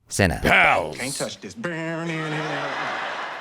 Cinna. Pals. Can't touch this.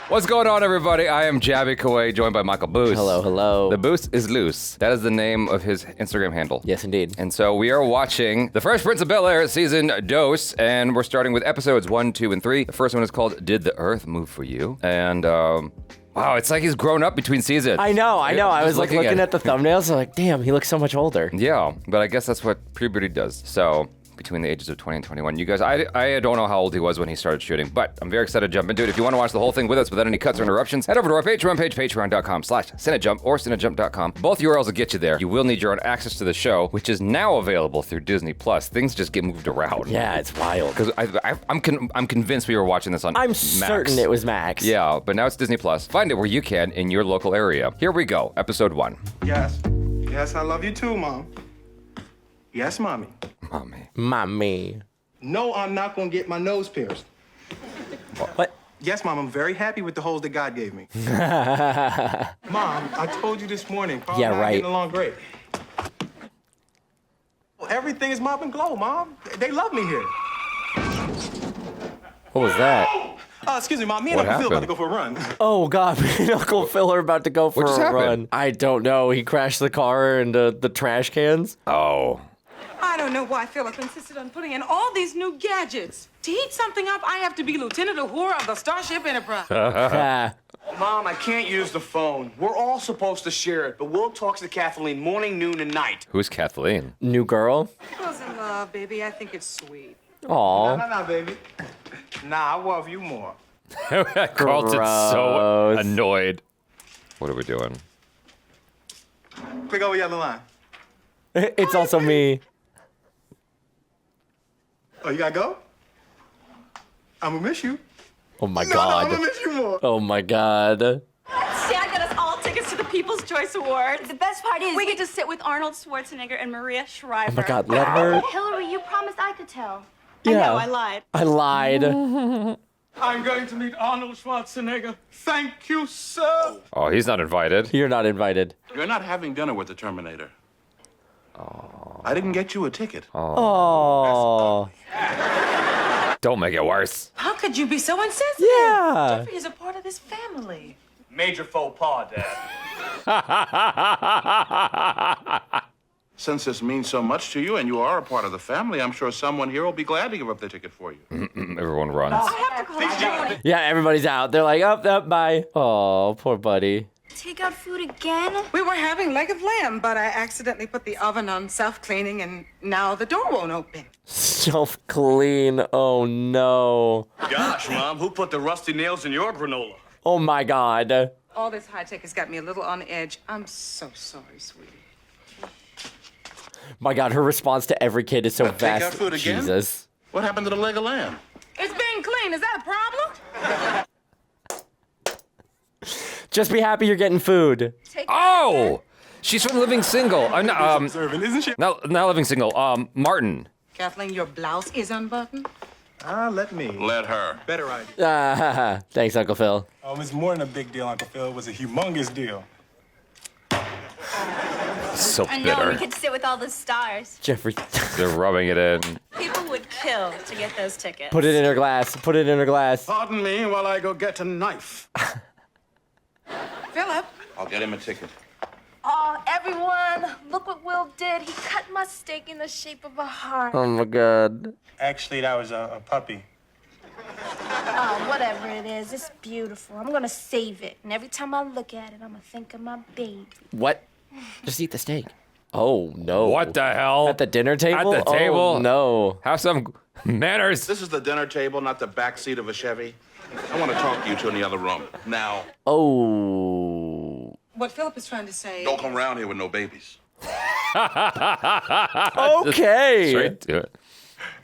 What's going on, everybody? I am Jaby Koay, joined by Michael Boost. Hello, hello. The Boost is loose. That is the name of his Instagram handle. Yes, indeed. And so we are watching The Fresh Prince of Bel-Air season Dose, and we're starting with episodes 1, 2, and 3. The first one is called Did the Earth Move for You? And, wow, it's like he's grown up between seasons. I know. I was like looking at the thumbnails, I'm like, damn, he looks so much older. Yeah, but I guess that's what puberty does. So, between the ages of 20 and 21. You guys, I don't know how old he was when he started shooting, but I'm very excited to jump into it. If you want to watch the whole thing with us without any cuts or interruptions, head over to our Patreon page, patreon.com/cinejump or cinejump.com. Both URLs will get you there. You will need your own access to the show, which is now available through Disney+. Things just get moved around. Yeah, it's wild. Because I'm convinced we were watching this on I'm Max. certain it was Max. Yeah, but now it's Disney+. Find it where you can in your local area. Here we go, episode 1. Yes. Yes, I love you too, Mom. Yes, Mommy. Mommy. No, I'm not gonna get my nose pierced. What? Yes, Mom, I'm very happy with the holes that God gave me. Mom, I told you this morning. Carl Yeah, and I right. Getting along great. Everything is mop and glow, Mom. They love me here. What was that? Excuse me, Mom. Me and What Uncle Phil about to happened? go for a run. Oh, God, me and Uncle Phil are about to go for just a happened? run. I don't know. He crashed the car into the trash cans. Oh. I don't know why Philip insisted on putting in all these new gadgets. To heat something up, I have to be Lieutenant Uhura of the Starship Enterprise. Ah. Mom, I can't use the phone. We're all supposed to share it, but Will talks to Kathleen morning, noon, and night. Who's Kathleen? New girl. Phil's in love, baby. I think it's sweet. Aw. No, baby. Nah, I love you more. Carlton's so Gross. annoyed. What are we doing? Click over the other line. It's also me. Oh, you gotta go? I'm gonna miss you. Oh, my No, God. I'm gonna miss you more. Oh, my God. Dad got us all tickets to the People's Choice Awards. The best part is We get to sit with Arnold Schwarzenegger and Maria Shriver. Oh, my God. Let her. Hillary, you promised I could tell. I Yeah. know, I lied. I lied. I'm going to meet Arnold Schwarzenegger. Thank you, sir. Oh, he's not invited. You're not invited. You're not having dinner with the Terminator. I didn't get you a ticket. Oh. Don't make it worse. How could you be so insensitive? Yeah. Geoffrey is a part of this family. Major faux pas, Dad. Since this means so much to you and you are a part of the family, I'm sure someone here will be glad to give up the ticket for you. Everyone runs. I have to call Joey. Yeah, everybody's out. They're like, up, bye. Oh, poor buddy. Take out food again? We were having leg of lamb, but I accidentally put the oven on self-cleaning, and now the door won't open. Self-clean. Oh, no. Gosh, Mom, who put the rusty nails in your granola? Oh, my God. All this high-tech has got me a little on edge. I'm so sorry, sweetie. My God, her response to every kid is so Take out vast. food again? Jesus. What happened to the leg of lamb? It's being clean. Is that a problem? Just be happy you're getting food. Oh! She's from Living Single. Observant, isn't she? Not Living Single. Martin. Kathleen, your blouse is unbuttoned. Let me. Let her. Better idea. Thanks, Uncle Phil. It's more than a big deal, Uncle Phil. It was a humongous deal. So I know, we bitter. get to sit with all the stars. Jeffrey. They're rubbing it in. People would kill to get those tickets. Put it in her glass. Put it in her glass. Pardon me while I go get a knife. Philip. I'll get him a ticket. Oh, everyone, look what Will did. He cut my steak in the shape of a heart. Oh, my God. Actually, that was a puppy. Oh, whatever it is, it's beautiful. I'm gonna save it. And every time I look at it, I'm gonna think of my baby. What? Just eat the steak. Oh, no. What the hell? At the dinner table? At the table? Oh, no. Have some manners. This is the dinner table, not the back seat of a Chevy. I want to talk to you two in the other room. Now, Oh. What Philip is trying to say. don't come around here with no babies. Okay. Straight to it.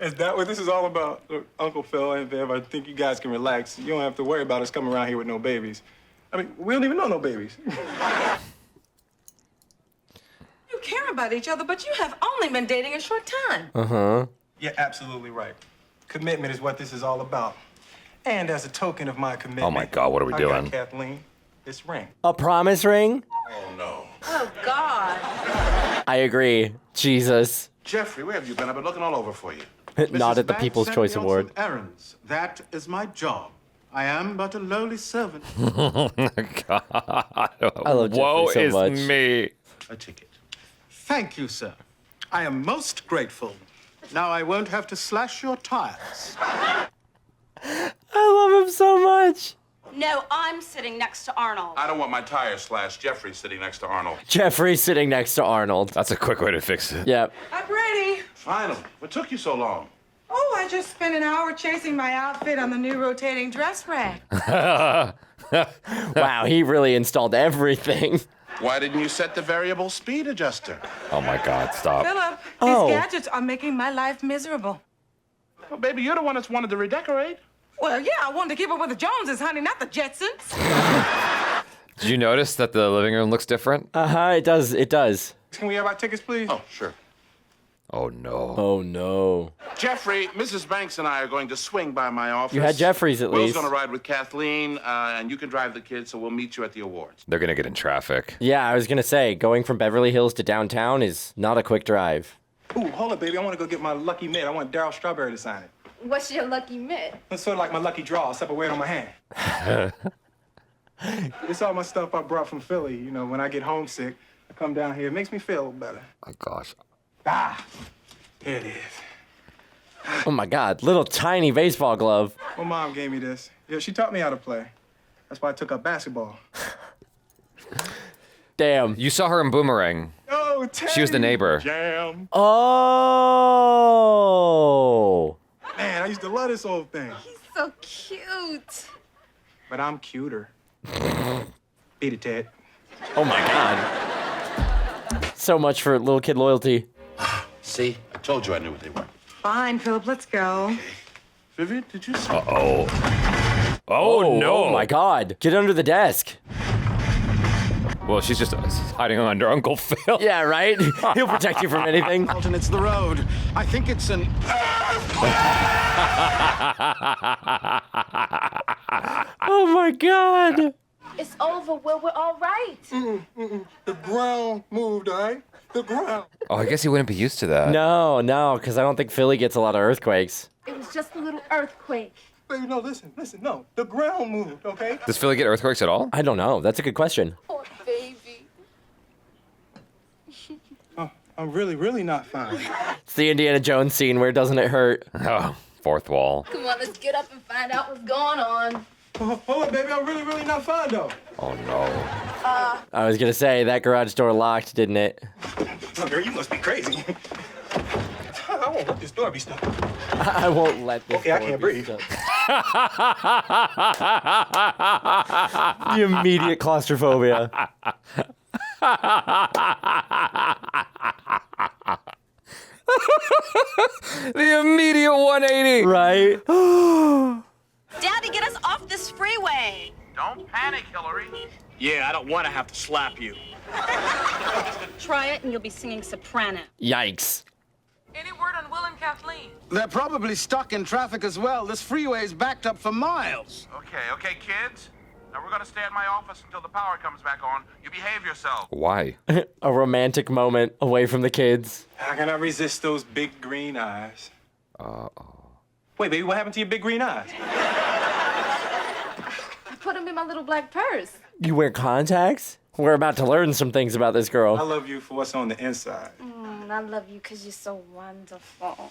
Is that what this is all about? Look, Uncle Phil and Bev, I think you guys can relax. You don't have to worry about us coming around here with no babies. I mean, we don't even know no babies. You care about each other, but you have only been dating a short time. Uh-huh. You're absolutely right. Commitment is what this is all about. And as a token of my commitment, Oh my God, what are we I doing? got Kathleen this ring. A promise ring? Oh, no. Oh, God. I agree. Jesus. Geoffrey, where have you been? I've been looking all over for you. Not at the People's Choice Award. Errands. That is my job. I am but a lowly servant. God. I love Woe Geoffrey so is much. me. A ticket. Thank you, sir. I am most grateful. Now I won't have to slash your tires. I love him so much. No, I'm sitting next to Arnold. I don't want my tires slashed. Jeffrey's sitting next to Arnold. Jeffrey sitting next to Arnold. That's a quick way to fix it. Yep. I'm ready. Finally. What took you so long? Oh, I just spent an hour chasing my outfit on the new rotating dress rack. Wow, he really installed everything. Why didn't you set the variable speed adjuster? Oh my God, stop. Philip, Oh. these gadgets are making my life miserable. Well, baby, you're the one that's wanted to redecorate. Well, yeah, I wanted to keep up with the Joneses, honey, not the Jetsons. Did you notice that the living room looks different? It does. It does. Can we have our tickets, please? Oh, sure. Oh no. Oh no. Jeffrey, Mrs. Banks and I are going to swing by my office. You had Jeffrey's at Will's least. going to ride with Kathleen, and you can drive the kids, so we'll meet you at the awards. They're gonna get in traffic. Yeah, I was gonna say, going from Beverly Hills to downtown is not a quick drive. Ooh, hold up, baby. I want to go get my lucky mitt. I want Daryl Strawberry to sign it. What's your lucky mitt? It's sort of like my lucky draw, except I wear it on my hand. It's all my stuff I brought from Philly. You know, when I get homesick, I come down here. It makes me feel better. Oh gosh. Ah, here it is. Oh my God, little tiny baseball glove. My mom gave me this. Yeah, she taught me how to play. That's why I took up basketball. Damn. You saw her in Boomerang. Oh, Teddy. She was the neighbor. Jam. Oh. Man, I used to love this old thing. He's so cute. But I'm cuter. Beat it, Ted. Oh my God. So much for little kid loyalty. See? I told you I knew what they were. Fine, Philip, let's go. Vivian, did you see? Oh no. Oh my God. Get under the desk. Well, she's just hiding under Uncle Phil. Yeah, right? He'll protect you from anything. Carlton, it's the road. I think it's an... Oh my God. It's over, Will. We're all right. The ground moved, all right? The ground. Oh, I guess he wouldn't be used to that. No, because I don't think Philly gets a lot of earthquakes. It was just a little earthquake. Baby, no, listen, no. The ground moved, okay? Does Philly get earthquakes at all? I don't know. That's a good question. Poor baby. Oh, I'm really not fine. It's the Indiana Jones scene where doesn't it hurt? Oh, fourth wall. Come on, let's get up and find out what's going on. Oh, hold up, baby, I'm really not fine, though. Oh no. I was gonna say, that garage door locked, didn't it? Oh, girl, you must be crazy. I won't let this door be stuck. I won't let this Okay, I door can't be breathe. stuck. The immediate claustrophobia. The immediate 180. Right? Daddy, get us off this freeway. Don't panic, Hilary. Yeah, I don't want to have to slap you. Try it and you'll be singing soprano. Yikes. Any word on Will and Kathleen? They're probably stuck in traffic as well. This freeway is backed up for miles. Okay, kids. Now we're going to stay at my office until the power comes back on. You behave yourself. Why? A romantic moment away from the kids. How can I resist those big green eyes? Uh-oh. Wait, baby, what happened to your big green eyes? I put him in my little black purse. You wear contacts? We're about to learn some things about this I girl. love you for what's on the inside. I love you because you're so wonderful.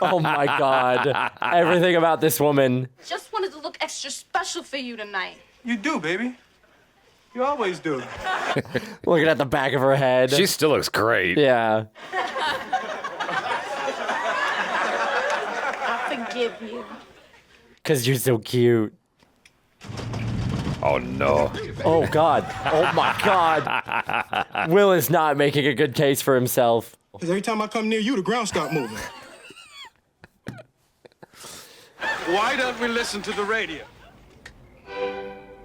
Oh my God. Everything about this woman. Just wanted to look extra special for you tonight. You do, baby. You always do. Looking at the back of her head. She still looks great. Yeah. I forgive you. Because you're so cute. Oh no. Oh God. Oh my God. Will is not making a good case for himself. Because every time I come near you, the ground start moving. Why don't we listen to the radio?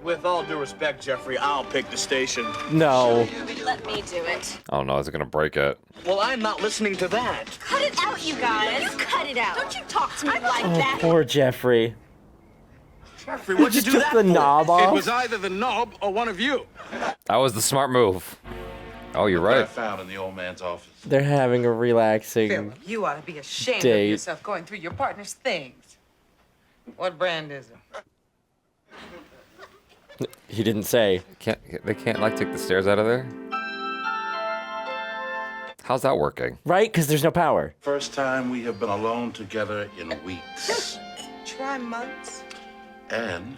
With all due respect, Jeffrey, I'll pick the station. No. Let me do it. Oh no, is it gonna break it? Well, I'm not listening to that. Cut it out, you guys. Cut it out. Don't you talk to me like that. Poor Geoffrey. Jeffrey, what'd you Just do took that the for? knob It off. was either the knob or one of you. That was the smart move. Oh, you're Look what I right. found in the old man's office. They're having a relaxing. Phil, you ought to be ashamed Date. of yourself going through your partner's things. What brand is it? He didn't say. They can't like take the stairs out of there? How's that working? Right? Because there's no power. First time we have been alone together in weeks. Try months. And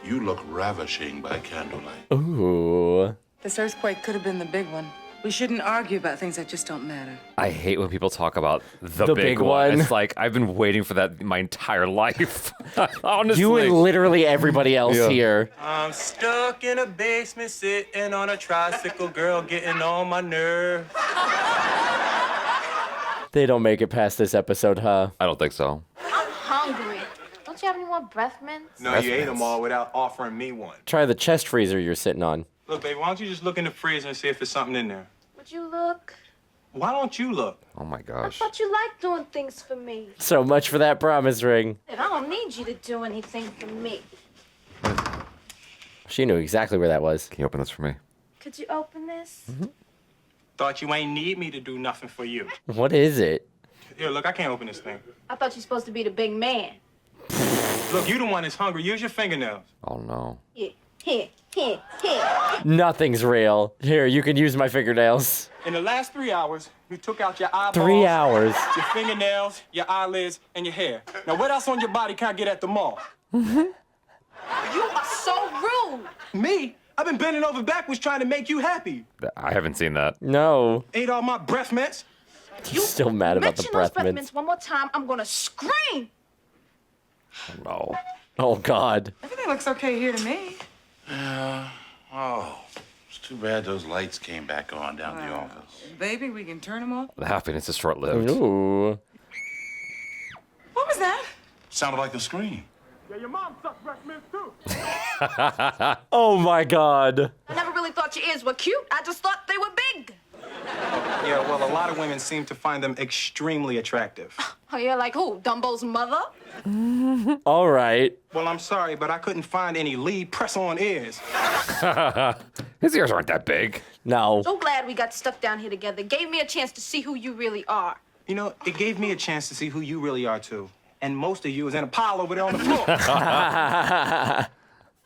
you look ravishing by candlelight. Ooh. This earthquake could have been the big one. We shouldn't argue about things that just don't matter. I hate when people talk about the big one. It's like, I've been waiting for that my entire life. Honestly. You and literally everybody else here. I'm stuck in a basement sitting on a tricycle, girl, getting on my nerves. They don't make it past this episode, huh? I don't think so. I'm hungry. Don't you have any more breath mints? No, you ate them all without offering me one. Try the chest freezer you're sitting on. Look, baby, why don't you just look in the freezer and see if there's something in there? Would you look? Why don't you look? Oh my I gosh. thought you liked doing things for me. So much for that promise ring. And I don't need you to do anything for me. She knew exactly where that was. Can you open this for me? Could you open this? Thought you ain't need me to do nothing for you. What is it? Here, look, I can't open this thing. I thought you were supposed to be the big man. Look, you the one that's hungry. Use your fingernails. Oh no. Here, here, here, here. Nothing's real. Here, you can use my fingernails. In the last 3 hours, you took out your eyeballs, 3 hours. your fingernails, your eyelids, and your hair. Now, what else on your body can I get at the mall? You are so rude. Me? I've been bending over backwards trying to make you happy. I haven't seen that. No. Ate all my breath mints. He's still mad about the Mention breath those breath mints. mints one more time, I'm gonna scream. No. Oh, God. Everything looks okay here to me. Oh, it's too bad those lights came back on down the office. Baby, we can turn them off. The happiness is short-lived. Ooh. What was that? Sounded like a scream. Yeah, your mom sucks breath mints too. Oh, my God. I never really thought your ears were cute. I just thought they were big. Yeah, well, a lot of women seem to find them extremely attractive. Oh, yeah, like who? Dumbo's mother? All right. Well, I'm sorry, but I couldn't find any lead press-on ears. His ears aren't that big. No. So glad we got stuck down here together. Gave me a chance to see who you really are. You know, it gave me a chance to see who you really are, too. And most of you is in a pile over there on the floor.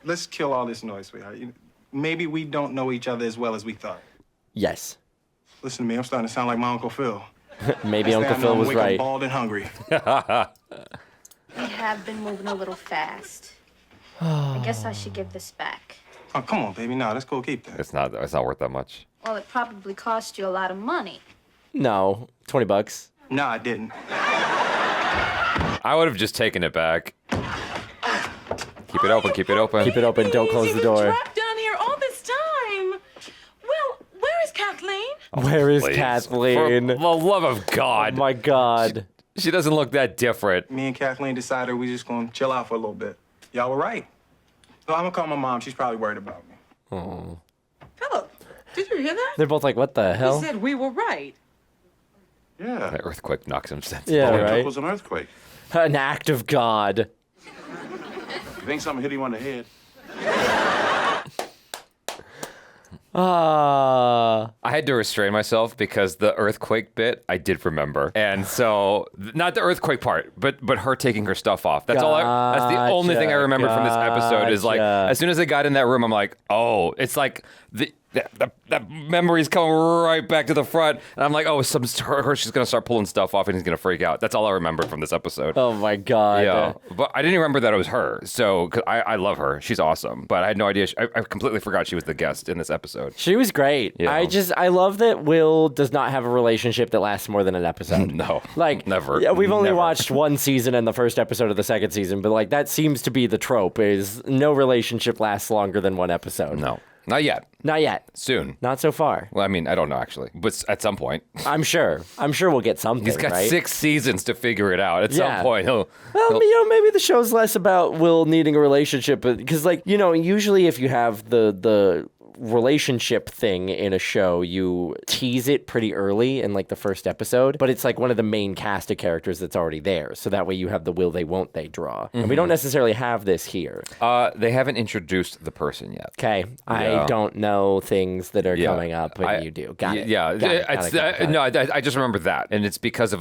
Let's kill all this noise, sweetheart. Maybe we don't know each other as well as we thought. Yes. Listen to me, I'm starting to sound like my Uncle Phil. Maybe Uncle Phil was right. Bald and hungry. We have been moving a little fast. I guess I should give this back. Oh, come on, baby. No, let's go keep that. It's not worth that much. Well, it probably cost you a lot of money. No. $20. No, I didn't. I would have just taken it back. Keep it open, keep it open. Keep it open. Don't close the You've door. been trapped down here all this time. Well, where is Kathleen? Where is Please. Kathleen? For the love of Oh, God. my God. She doesn't look that different. Me and Kathleen decided we just gonna chill out for a little bit. Y'all were right. So I'm gonna call my mom. She's probably worried about me. Oh. Philip, did you hear that? They're both like, what the He hell? said we were right. Yeah. That earthquake knocks him sensible. Yeah, All it right. took was an earthquake. An act of God. You think something hit him on the head? I had to restrain myself because the earthquake bit I did remember, and so not the earthquake part, but her taking her stuff off. That's all. That's the only thing I remembered from this episode. Is like Gotcha. as soon as I got in that room, I'm like, oh, it's like the memories come right back to the front, and I'm like, oh, she's gonna start pulling stuff off, and he's gonna freak out. That's all I remembered from this episode. Oh, my God. Yeah, but I didn't remember that it was her. So, cause I love her. She's awesome. But I had no idea. I completely forgot she was the guest in this episode. She was great. Yeah. I love that Will does not have a relationship that lasts more than an episode. No, Like, never. Yeah, we've only Never. watched one season and the first episode of the second season, but like that seems to be the trope is no relationship lasts longer than one episode. No, not yet. Not yet. Soon. Not so far. Well, I mean, I don't know actually, but at some point, I'm sure we'll get something. he's got right? 6 seasons to figure it out. At Yeah. some point, he'll. Well, maybe the show's less about Will needing a relationship, because, like, usually if you have the relationship thing in a show, you tease it pretty early in like the first episode, but it's like one of the main cast of characters that's already there. So that way you have the will they, won't they draw. And we don't necessarily have this here. They haven't introduced the person yet. Okay. I don't know things that are coming up when you do. Got it. Yeah. Got it. No, I just remember that. And it's because of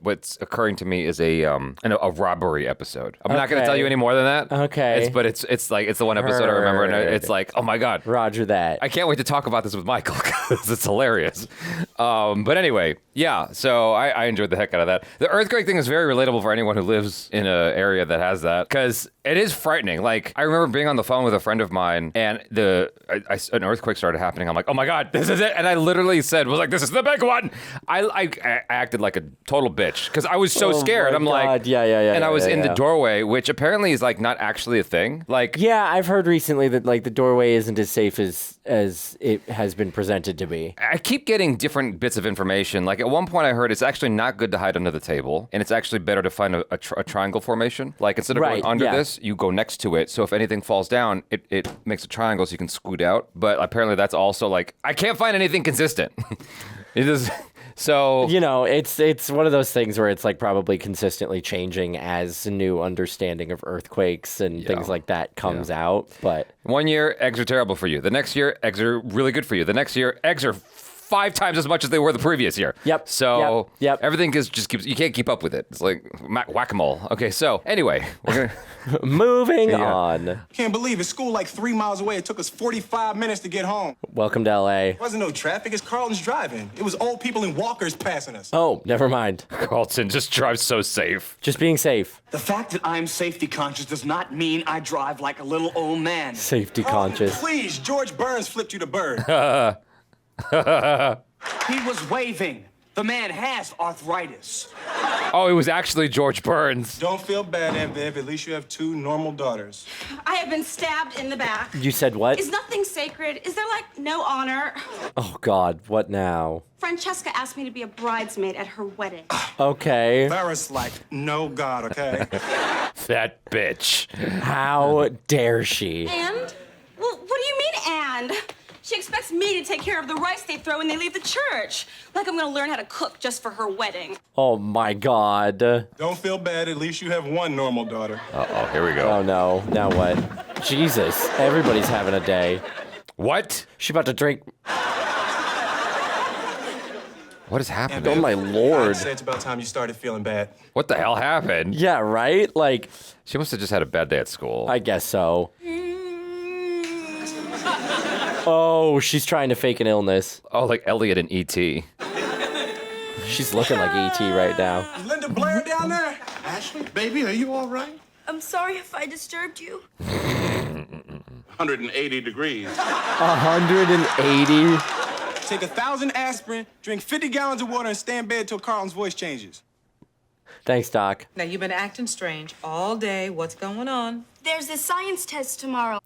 what's occurring to me is a robbery episode. I'm not going to tell you any more than that. Okay. But it's the one episode I remember, and it's like, oh my God. Roger that. I can't wait to talk about this with Michael because it's hilarious. But anyway, yeah, so I enjoyed the heck out of that. The earthquake thing is very relatable for anyone who lives in an area that has that, because it is frightening. Like, I remember being on the phone with a friend of mine, and an earthquake started happening. I'm like, oh my God, this is it. And I literally was like, this is the big one. I acted like a total bitch because I was so scared. I'm like, and I was in the doorway, which apparently is like not actually a thing. Like, yeah, I've heard recently that like the doorway isn't as safe as it has been presented to be. I keep getting different bits of information. Like at one point I heard it's actually not good to hide under the table, and it's actually better to find a triangle formation. Like instead of going under this, you go next to it. So if anything falls down, it makes a triangle so you can scoot out. But apparently that's also like, I can't find anything consistent. It is... So, you know, it's one of those things where it's like probably consistently changing as new understanding of earthquakes and things like that comes out. But 1 year, eggs are terrible for you. The next year, eggs are really good for you. The next year, eggs are 5 times as much as they were the previous year. Yep. So Yep. everything just keeps, you can't keep up with it. It's like whack-a-mole. Okay, so anyway, we're gonna moving on. Can't believe it. School like 3 miles away. It took us 45 minutes to get home. Welcome to LA. There wasn't no traffic. It's Carlton's driving. It was old people in walkers passing us. Oh, never mind. Carlton just drives so safe. Just being safe. The fact that I'm safety conscious does not mean I drive like a little old man. Safety Carlton, conscious. Please, George Burns flipped you the bird. He was waving. The man has arthritis. Oh, it was actually George Burns. Don't feel bad, Aunt Viv. At least you have 2 normal daughters. I have been stabbed in the back. You said what? Is nothing sacred? Is there, like, no honor? Oh, God. What now? Francesca asked me to be a bridesmaid at her wedding. Okay. Barris like, no God, okay? That bitch. How dare she? And? Well, what do you mean, and? She expects me to take care of the rice they throw when they leave the church. Like I'm gonna learn how to cook just for her wedding. Oh, my God. Don't feel bad. At least you have 1 normal daughter. Uh-oh, here we go. Oh, no. Now what? Jesus. Everybody's having a day. What? She about to drink... What is happening? Oh, my Lord. I'd say it's about time you started feeling bad. What the hell happened? Yeah, right? Like... She must have just had a bad day at school. I guess so. Oh, she's trying to fake an illness. Oh, like Elliot and E.T. She's looking like E.T. right now. Is Linda Blair down there? Ashley, baby, are you all right? I'm sorry if I disturbed you. 180 degrees. 180? Take 1,000 aspirin, drink 50 gallons of water, and stay in bed till Carlton's voice changes. Thanks, Doc. Now, you've been acting strange all day. What's going on? There's a science test tomorrow.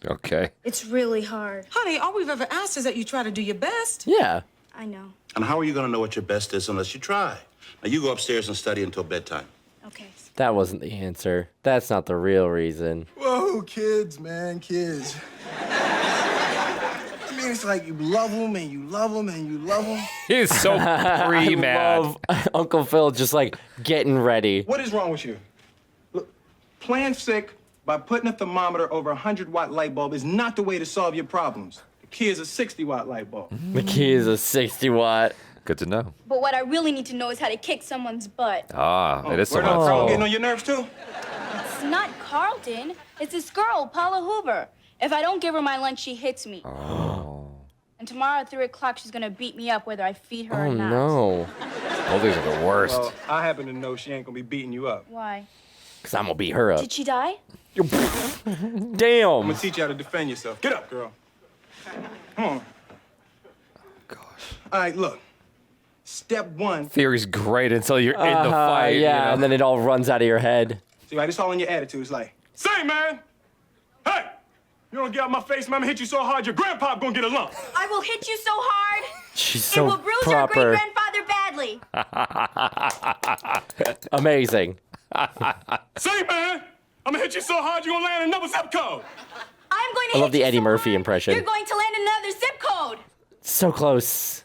Okay. It's really hard. Honey, all we've ever asked is that you try to do your best. Yeah. I know. And how are you going to know what your best is unless you try? Now, you go upstairs and study until bedtime. Okay. That wasn't the answer. That's not the real reason. Whoa, kids, man, kids. I mean, it's like you love them and you love them and you love them. He's so pre-mad. I love Uncle Phil just like getting ready. What is wrong with you? Look, playing sick by putting a thermometer over a 100-watt light bulb is not the way to solve your problems. The key is a 60-watt light bulb. The key is a 60-watt. Good to know. But what I really need to know is how to kick someone's butt. Ah, it is Word someone. up, Carlton getting on your nerves, too? It's not Carlton. It's this girl, Paula Hoover. If I don't give her my lunch, she hits me. Oh. And tomorrow at 3 o'clock, she's gonna beat me up whether I feed her or not. No. Oldies are the worst. Well, I happen to know she ain't gonna be beating you up. Why? Because I'm going to beat her up. Did she die? I'm Damn. gonna teach you how to defend yourself. Get up, girl. Come on. Gosh. All right, look. Step 1. Theory's great until you're in the fight. Yeah, you know? and then it all runs out of your head. See, right, it's all in your attitude. It's like, say, man. Hey, you don't get out my face, man. I'm gonna hit you so hard, your grandpa gonna get a lump. I will hit you so hard. She's It so will bruise proper. your great-grandfather badly. Amazing. Say, man. I'm gonna hit you so hard, you're gonna land in another zip code. I'm going to I hit love the you Eddie so Murphy hard, impression. You're going to land in another zip code. So close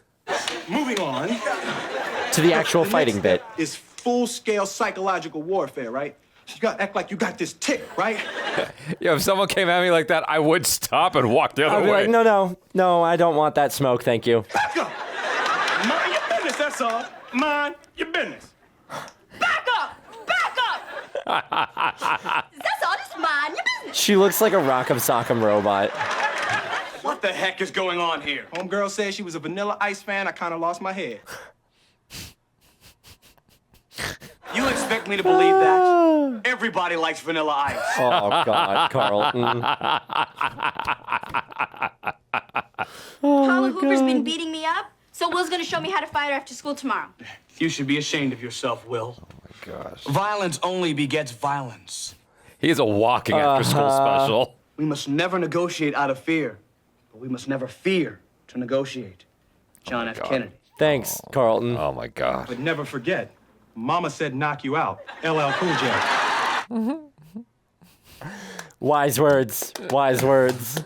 Moving on. to the actual The fighting next bit. step is full-scale psychological warfare, right? You gotta act like you got this tick, right? Yeah, if someone came at me like that, I would stop and walk the other I'd be way. like, no, I don't want that smoke, thank you. Back up! Mind your business, that's all. Mind your business. Back up! Back up! That's all. Just mind your business. She looks like a Rock'em Sock'em robot. What the heck is going on here? Homegirl said she was a Vanilla Ice fan. I kind of lost my head. You expect me to believe that? Everybody likes Vanilla Ice. Oh, God, Carlton. Paula Hoover's been beating me up, so Will's gonna show me how to fight her after school tomorrow. You should be ashamed of yourself, Will. Gosh. Violence only begets violence. He is a walking after-school special. We must never negotiate out of fear, but we must never fear to negotiate. John F. Kennedy. Thanks, Carlton. Oh, my God. But never forget, Mama said knock you out. LL Cool J. Wise words. Wise words.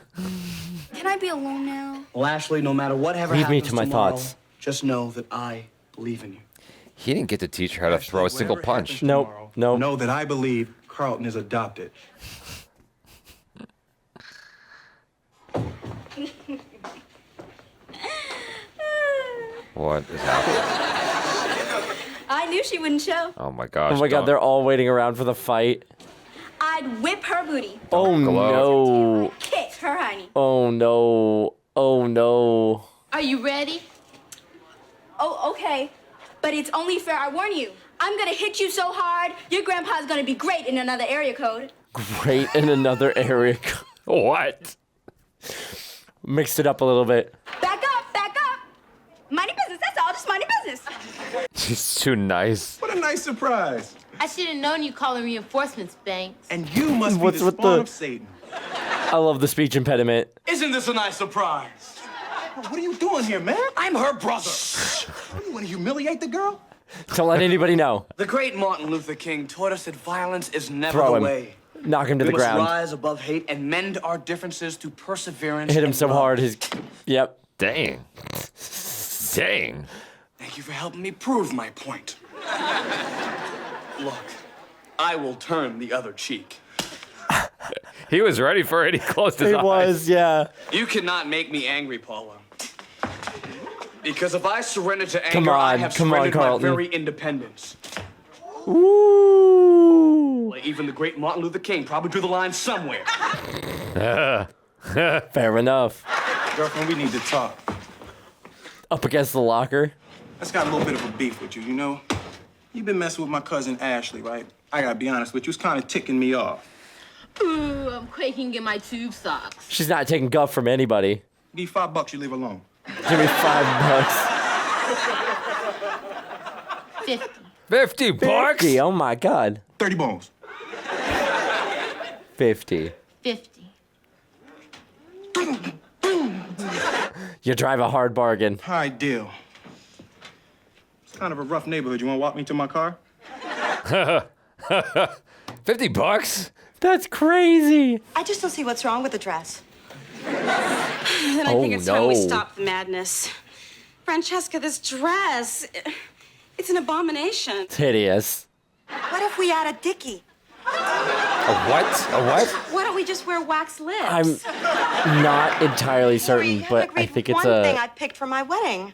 Can I be alone now? Well, Ashley, no matter whatever Leave me happens to my tomorrow, thoughts. just know that I believe in you. He didn't get to teach her how to throw a single Whatever happens punch. Nope, tomorrow, nope. Know that I believe Carlton is adopted. What is happening? I knew she wouldn't show. Oh, my gosh. Oh my God, don't- they're all waiting around for the fight. I'd whip her booty, Oh no. kick her honey. Oh no. Oh no. Are you ready? Oh, okay. But it's only fair I warn you. I'm gonna hit you so hard, your grandpa's gonna be great in another area code. Great in another area. What? Mixed it up a little bit. Back up, back up. Mind your business, that's all, just mind your business. She's too nice. What a nice surprise. I should have known you calling reinforcements, Banks. And you must What's be the with spawn the- of Satan. I love the speech impediment. Isn't this a nice surprise? What are you doing here, man? I'm her brother. You want to humiliate the girl? Don't let anybody know. The great Martin Luther King taught us that violence is never Throw the him. way. Knock him to We the must ground. rise above hate and mend our differences through perseverance. Hit him and so love. hard his. Yep. Dang. Dang. Thank you for helping me prove my point. Look, I will turn the other cheek. He was ready for it. He closed his It eyes. was, yeah. You cannot make me angry, Paula. Because if I surrender to anger, Come I on, have come on, surrendered my Carlton. very independence. Ooh. Like even the great Martin Luther King probably drew the line somewhere. Fair enough. Girlfriend, we need to talk. Up against the locker. I just got a little bit of a beef with you, you know? You've been messing with my cousin Ashley, right? I gotta be honest with you, it's kind of ticking me off. Ooh, I'm quaking in my tube socks. She's not taking guff from anybody. Give you $5, you leave her alone. Give me $5. 50. 50 bucks? 50. Oh my God. 30 bones. 50. 50. You drive a hard bargain. All right, deal. It's kind of a rough neighborhood. You wanna walk me to my car? 50 bucks? That's crazy. I just don't see what's wrong with the dress. Then I think it's time we stop the madness. Francesca, this dress, it's an abomination. It's hideous. What if we add a dickie? A what? A what? Why don't we just wear wax lips? I'm not entirely certain, but I think it's one thing a. I picked for my wedding.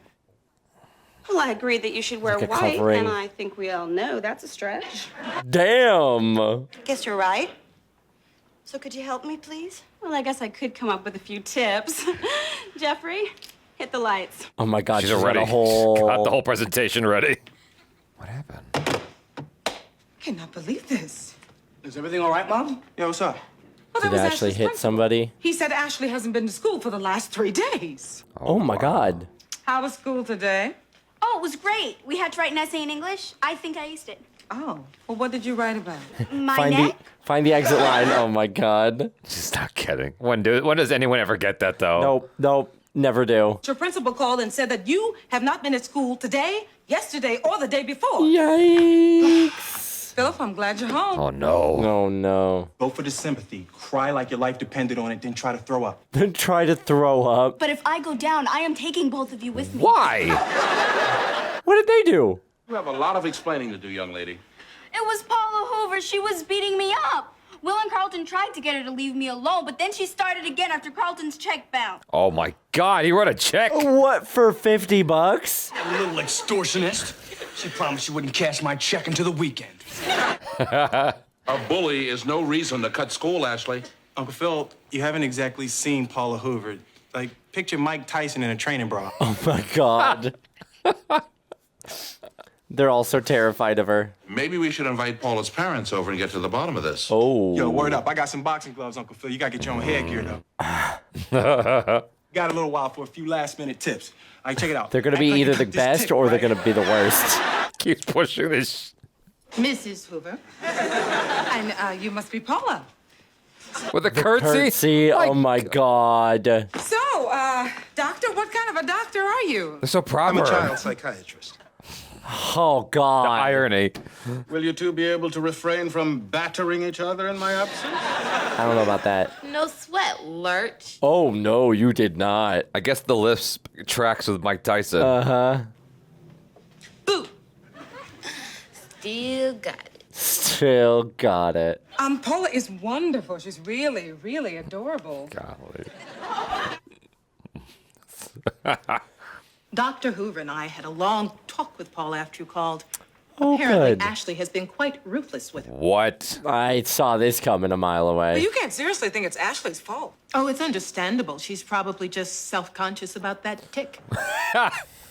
Well, I agree that you should wear Like a white, covering. and I think we all know that's a stretch. Damn. Guess you're right. So could you help me, please? Well, I guess I could come up with a few tips. Geoffrey, hit the lights. Oh my God, She's she's got already a whole. got the whole presentation ready. What happened? I cannot believe this. Is everything all right, Mom? Yo, what's up? Well, that Did was Ashley Ashley's hit principal. somebody? He said Ashley hasn't been to school for the last 3 days. Oh my God. How was school today? Oh, it was great. We had to write an essay in English. I think I aced it. Oh, well, what did you write about? My Find neck? find the exit line. Oh my God. She's not kidding. When does anyone ever get that, though? Nope. Never do. Your principal called and said that you have not been at school today, yesterday, or the day before. Yikes. Philip, I'm glad you're home. Oh, no. Oh, no. Go for the sympathy. Cry like your life depended on it, then try to throw up. Then try to throw up. But if I go down, I am taking both of you with me. Why? What did they do? You have a lot of explaining to do, young lady. It was Paula Hoover. She was beating me up. Will and Carlton tried to get her to leave me alone, but then she started again after Carlton's check bounced. Oh, my God. He wrote a check. What, for $50? A little extortionist. She promised she wouldn't cash my check until the weekend. A bully is no reason to cut school, Ashley. Uncle Phil, you haven't exactly seen Paula Hoover. Like, picture Mike Tyson in a training bra. Oh, my God. They're all so terrified of her. Maybe we should invite Paula's parents over and get to the bottom of this. Oh. Yo, word up. I got some boxing gloves, Uncle Phil. You gotta get your own hair geared up. Got a little while for a few last-minute tips. All right, check it out. They're going to be Act like either you the got this best tip, or they're right? going to be the worst. Keeps pushing this. Mrs. Hoover. And you must be Paula. With a curtsy? Curtsy. Oh, my God. So, doctor, what kind of a doctor are you? They're so proper. I'm a child psychiatrist. Oh, God. The irony. Will you two be able to refrain from battering each other in my absence? I don't know about that. No sweat, Lurch. Oh, no, you did not. I guess the lisp tracks with Mike Tyson. Uh-huh. Boo. Still got it. Still got it. Paula is wonderful. She's really, really adorable. Golly. Dr. Hoover and I had a long talk with Paul after you called. Oh, Apparently, good. Ashley has been quite ruthless with her. What? I saw this coming a mile away. But you can't seriously think it's Ashley's fault. Oh, it's understandable. She's probably just self-conscious about that tick.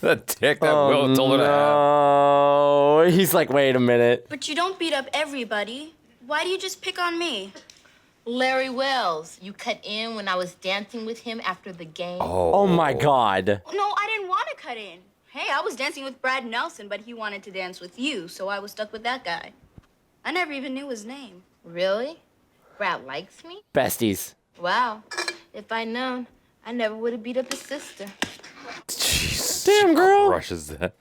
The tick that Will told her to have. Oh, he's like, wait a minute. But you don't beat up everybody. Why do you just pick on me? Larry Wells, you cut in when I was dancing with him after the game. Oh, my God. No, I didn't want to cut in. Hey, I was dancing with Brad Nelson, but he wanted to dance with you, so I was stuck with that guy. I never even knew his name. Really? Brad likes me? Besties. Wow. If I'd known, I never would have beat up his sister. Jeez. Damn, girl. Crushes that.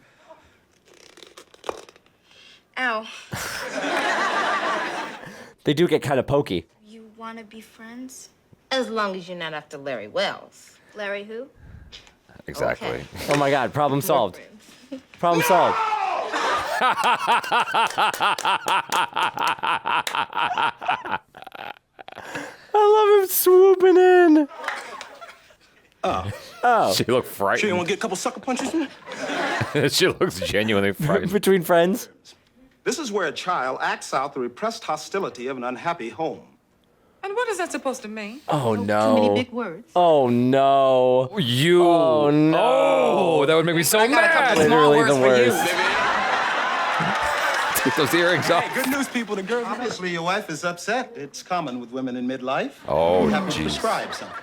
Ow. They do get kind of pokey. You want to be friends? As long as you're not after Larry Wells. Larry who? Exactly. Okay. Oh, my God. Problem solved. Problem solved. I love him swooping in. Oh. She looked Sure you frightened. want to get a couple sucker punches in? She looks genuinely frightened. Between friends. This is where a child acts out the repressed hostility of an unhappy home. And what is that supposed to mean? Oh, Too no. many big words. Oh, no. You. Oh, no. Oh, that would make me so mad. Literally the worst. Take those earrings off. Hey, good news, people. The girls. Obviously, your wife is upset. It's common with women in midlife. Oh, You have to jeez. prescribe something.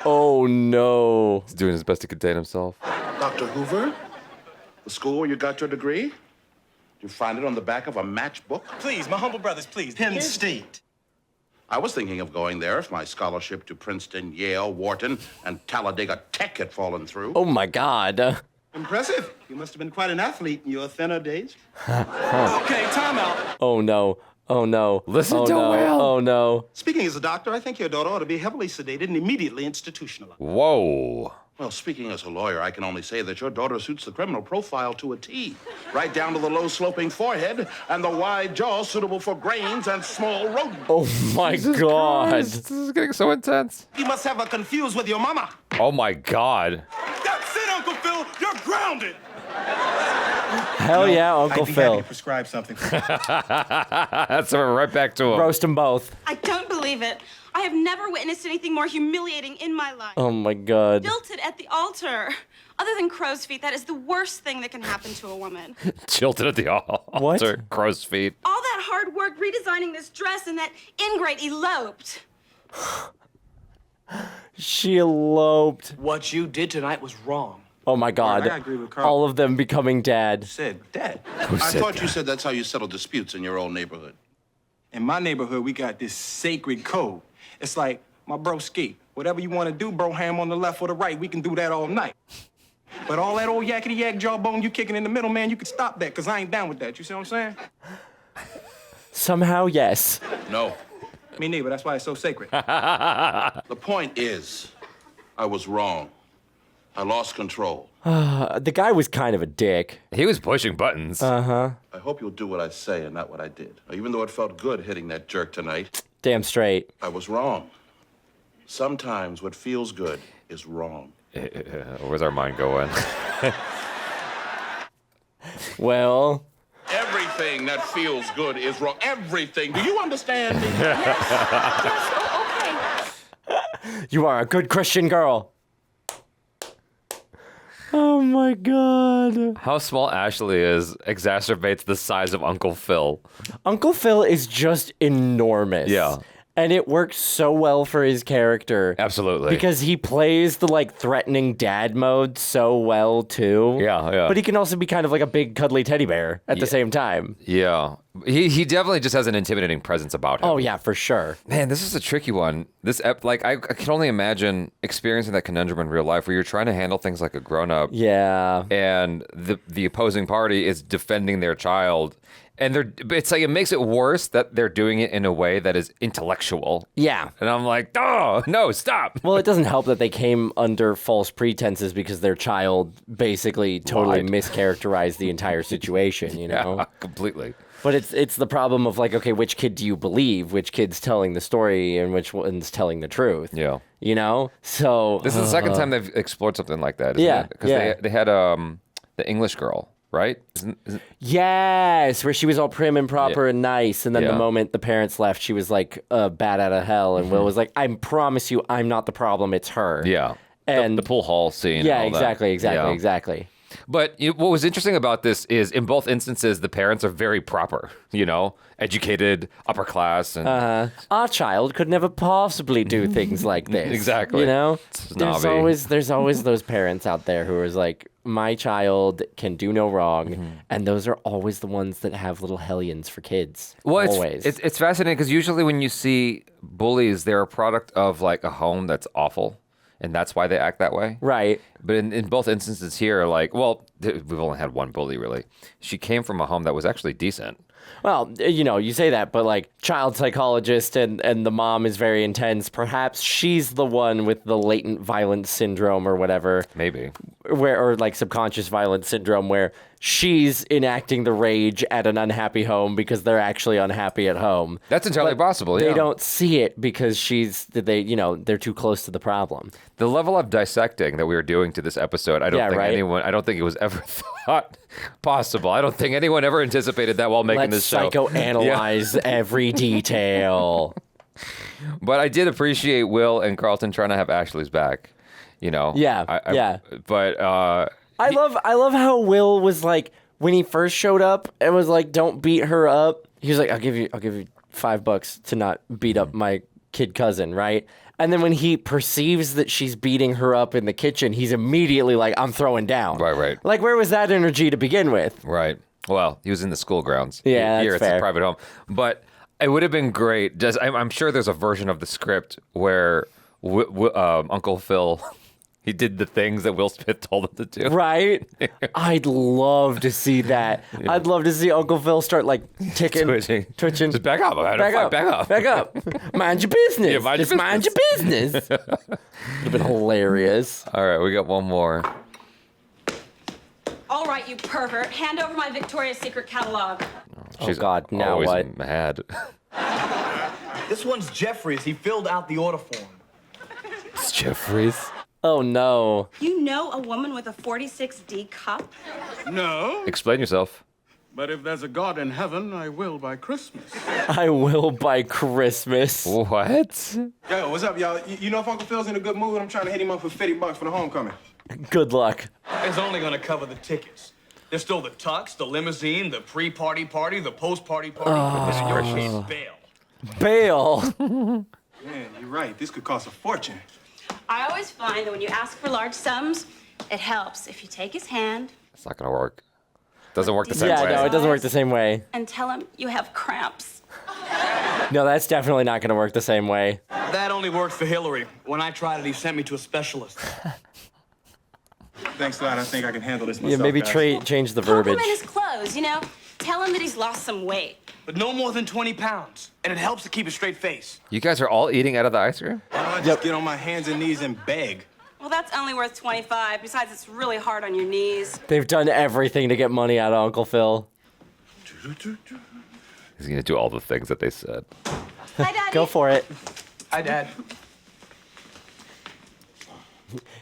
Oh, no. He's doing his best to contain himself. Dr. Hoover, the school where you got your degree? You find it on the back of a matchbook? Please, my humble brothers, please. Penn State. I was thinking of going there if my scholarship to Princeton, Yale, Wharton, and Talladega Tech had fallen through. Oh, my God. Impressive. You must have been quite an athlete in your thinner days. Okay, time out. Oh, no. Oh, no. Listen oh, to no. Will. Oh, no. Speaking as a doctor, I think your daughter ought to be heavily sedated and immediately institutionalized. Whoa. Well, speaking as a lawyer, I can only say that your daughter suits the criminal profile to a T. Right down to the low-sloping forehead and the wide jaw suitable for grains and small rodents. Oh, my God. This is getting so intense. You must have her confused with your mama. Oh, my God. That's it, Uncle Phil. You're grounded. Hell yeah, Uncle I'd be Phil. happy to prescribe something. That's right back to him. Roast them both. I don't believe it. I have never witnessed anything more humiliating in my life. Oh, my God. Jilted at the altar. Other than crow's feet, that is the worst thing that can happen to a woman. Jilted at the altar. What? Crow's feet. All that hard work redesigning this dress and that ingrate eloped. She eloped. What you did tonight was wrong. Oh, my God. I agree with Carl. All of them becoming dad. Said Dad. I thought you said that's how you settle disputes in your old neighborhood. In my neighborhood, we got this sacred code. It's like, my bro ski. Whatever you want to do, bro, ham on the left or the right, we can do that all night. But all that old yakety-yak jawbone you kicking in the middle, man, you can stop that, because I ain't down with that. You see what I'm saying? Somehow, yes. No. Me neither. That's why it's so sacred. The point is, I was wrong. I lost control. The guy was kind of a dick. He was pushing buttons. Uh-huh. I hope you'll do what I say and not what I did. Even though it felt good hitting that jerk tonight. Damn straight. I was wrong. Sometimes what feels good is wrong. Where's our mind going? Well... Everything that feels good is wrong. Everything. Do you understand me? Yes, okay. You are a good Christian girl. Oh my God. How small Ashley is exacerbates the size of Uncle Phil. Uncle Phil is just enormous. Yeah. And it works so well for his character. Absolutely. Because he plays the, like, threatening dad mode so well, too. Yeah. But he can also be kind of like a big, cuddly teddy bear at the same time. Yeah. He definitely just has an intimidating presence about him. Oh, yeah, for sure. Man, this is a tricky one. I can only imagine experiencing that conundrum in real life where you're trying to handle things like a grown-up. Yeah. And the opposing party is defending their child. And it's like it makes it worse that they're doing it in a way that is intellectual. Yeah. And I'm like, oh, no, stop. Well, it doesn't help that they came under false pretenses because their child basically totally mischaracterized the entire situation, you know? Yeah, completely. But it's the problem of, like, okay, which kid do you believe? Which kid's telling the story and which one's telling the truth? Yeah. You know? So... This is the second time they've explored something like that, isn't it? Because they had the English girl, right? Isn't... Yes, where she was all prim and proper and nice, and then the moment the parents left, she was like bat out of hell, and Will was like, I promise you, I'm not the problem, it's her. Yeah. And the pool hall scene. Yeah, and all that. exactly. But what was interesting about this is, in both instances, the parents are very proper, educated, upper class. And our child could never possibly do things like this. Exactly. You know? Snobby. There's always those parents out there who are like, my child can do no wrong. And those are always the ones that have little hellions for kids. Well, always. It's fascinating because usually when you see bullies, they're a product of like a home that's awful. And that's why they act that way. Right. But in both instances here, we've only had one bully, really. She came from a home that was actually decent. Well, you say that, but like child psychologist and the mom is very intense. Perhaps she's the one with the latent violence syndrome or whatever. Maybe. Or like subconscious violence syndrome where she's enacting the rage at an unhappy home because they're actually unhappy at home. That's entirely possible, yeah. They don't see it because they're too close to the problem. The level of dissecting that we were doing to this episode, I don't think it was ever thought possible. I don't think anyone ever anticipated that while making this show. Let's psychoanalyze every detail. But I did appreciate Will and Carlton trying to have Ashley's back. Yeah. But I love how Will was like, when he first showed up and was like, don't beat her up. He was like, I'll give you $5 to not beat up my kid cousin, right? And then when he perceives that she's beating her up in the kitchen, he's immediately like, I'm throwing down. Right. Like, where was that energy to begin with? Right. Well, he was in the school grounds. Yeah, Here that's it's fair. a private home. But it would have been great. I'm sure there's a version of the script where Uncle Phil... He did the things that Will Smith told him to do. Right? I'd love to see that. Yeah. I'd love to see Uncle Phil start like ticking, twitching. Just back up. Back up. Mind your business. Yeah, mind your business. Would have been hilarious. All right, we got one more. All right, you pervert. Hand over my Victoria's Secret catalog. She's God, now always what? Mad. This one's Geoffrey's. He filled out the order form. It's Geoffrey's. Oh, no. You know a woman with a 46D cup? No. Explain yourself. But if there's a God in heaven, I will by Christmas. I will by Christmas. What? Yo, what's up, y'all? You know if Uncle Phil's in a good mood, I'm trying to hit him up for $50 for the homecoming. Good luck. It's only gonna cover the tickets. There's still the tux, the limousine, the pre-party party, the post-party party. And your kid's bail. Bail? Man, you're right. This could cost a fortune. I always find that when you ask for large sums, it helps if you take his hand. It's not going to work. Doesn't work the same way. Yeah, no, it doesn't work the same way. And tell him you have cramps. No, that's definitely not going to work the same way. That only worked for Hilary. When I tried it, he sent me to a specialist. Thanks, Lad. I think I can handle this myself. Yeah, maybe guys. change the verbiage. Compliment his clothes, Tell him that he's lost some weight. But no more than 20 pounds. And it helps to keep a straight face. You guys are all eating out of the ice cream? Why don't I just get on my hands and knees and beg? Well, that's only worth 25. Besides, it's really hard on your knees. They've done everything to get money out of Uncle Phil. He's gonna do all the things that they said. Hi, Daddy. Go for it. Hi, Dad.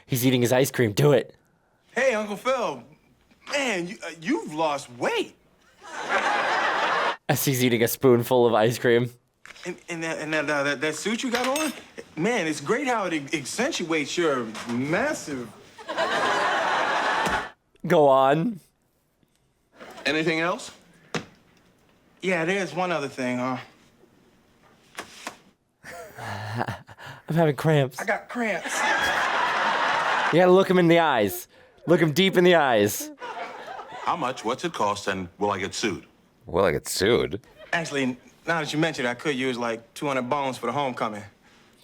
He's eating his ice cream. Do it. Hey, Uncle Phil. Man, you've lost weight. As he's eating a spoonful of ice cream. And that suit you got on? Man, it's great how it accentuates your massive... Go on. Anything else? Yeah, there's one other thing, huh? I'm having cramps. I got cramps. You gotta look him in the eyes. Look him deep in the eyes. How much? What's it cost? And will I get sued? Will I get sued? Actually, now that you mention it, I could use like 200 bones for the homecoming.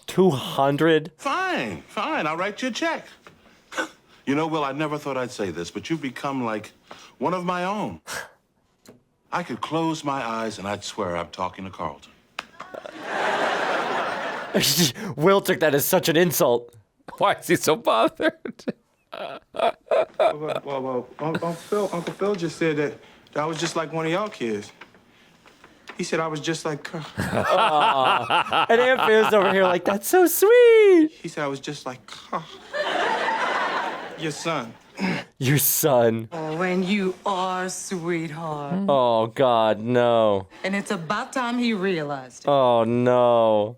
200? Fine. I'll write you a check. You know, Will, I never thought I'd say this, but you've become like one of my own. I could close my eyes and I'd swear I'm talking to Carlton. Will took that as such an insult. Why is he so bothered? Well, Uncle Phil just said that I was just like one of y'all kids. He said I was just like Carl. And Aunt Phil's over here like, that's so sweet. He said I was just like Carl. Your son. Your son. Oh, and you are, sweetheart. Oh, God, no. And it's about time he realized it. Oh, no.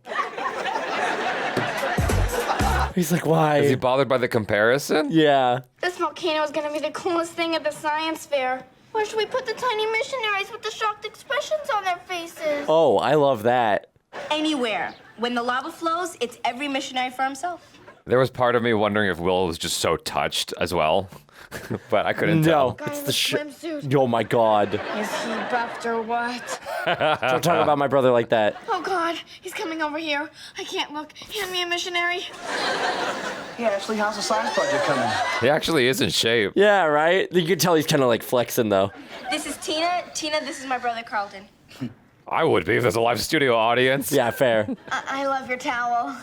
He's like, why? Is he bothered by the comparison? Yeah. This volcano is gonna be the coolest thing at the science fair. Where should we put the tiny missionaries with the shocked expressions on their faces? Oh, I love that. Anywhere. When the lava flows, it's every missionary for himself. There was part of me wondering if Will was just so touched as well, but I couldn't tell. Guy in the It's the swimsuit. Oh, my God. Is he buffed or what? Don't talk about my brother like that. Oh, God. He's coming over here. I can't look. Hand me a missionary. Hey, Ashley, how's the science project coming? He actually is in shape. Yeah, right? You can tell he's kind of like flexing, though. This is Tina. Tina, this is my brother Carlton. I would be if there's a live studio audience. Yeah, fair. I love your towel.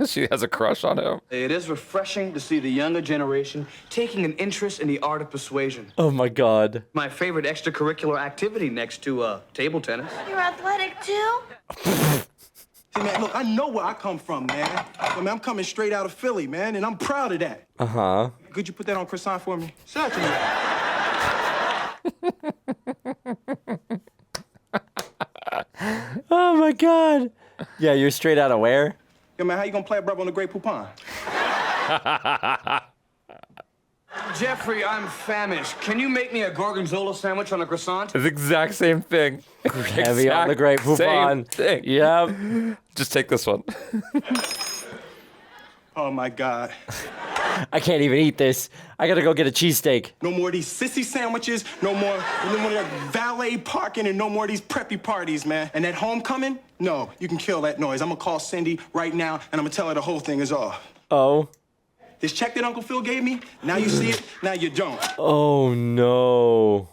She has a crush on him. It is refreshing to see the younger generation taking an interest in the art of persuasion. Oh, my God. My favorite extracurricular activity next to table tennis. You're athletic, too? See, man, look, I know where I come from, man. I mean, I'm coming straight out of Philly, man, and I'm proud of that. Uh-huh. Could you put that on croissant for me? Certainly. Oh, my God. Yeah, you're straight out of where? Yo, man, how you gonna play a brother on the Great Poupon? Geoffrey, I'm famished. Can you make me a gorgonzola sandwich on a croissant? It's the exact same thing. Heavy on the Great Poupon. Same thing. Yep. Just take this one. Oh, my God. I can't even eat this. I gotta go get a cheesesteak. No more of these sissy sandwiches, no more of that valet parking, and no more of these preppy parties, man. And that homecoming? No, you can kill that noise. I'm gonna call Cindy right now, and I'm gonna tell her the whole thing is off. Oh. This check that Uncle Phil gave me, now you see it, now you don't. Oh, no.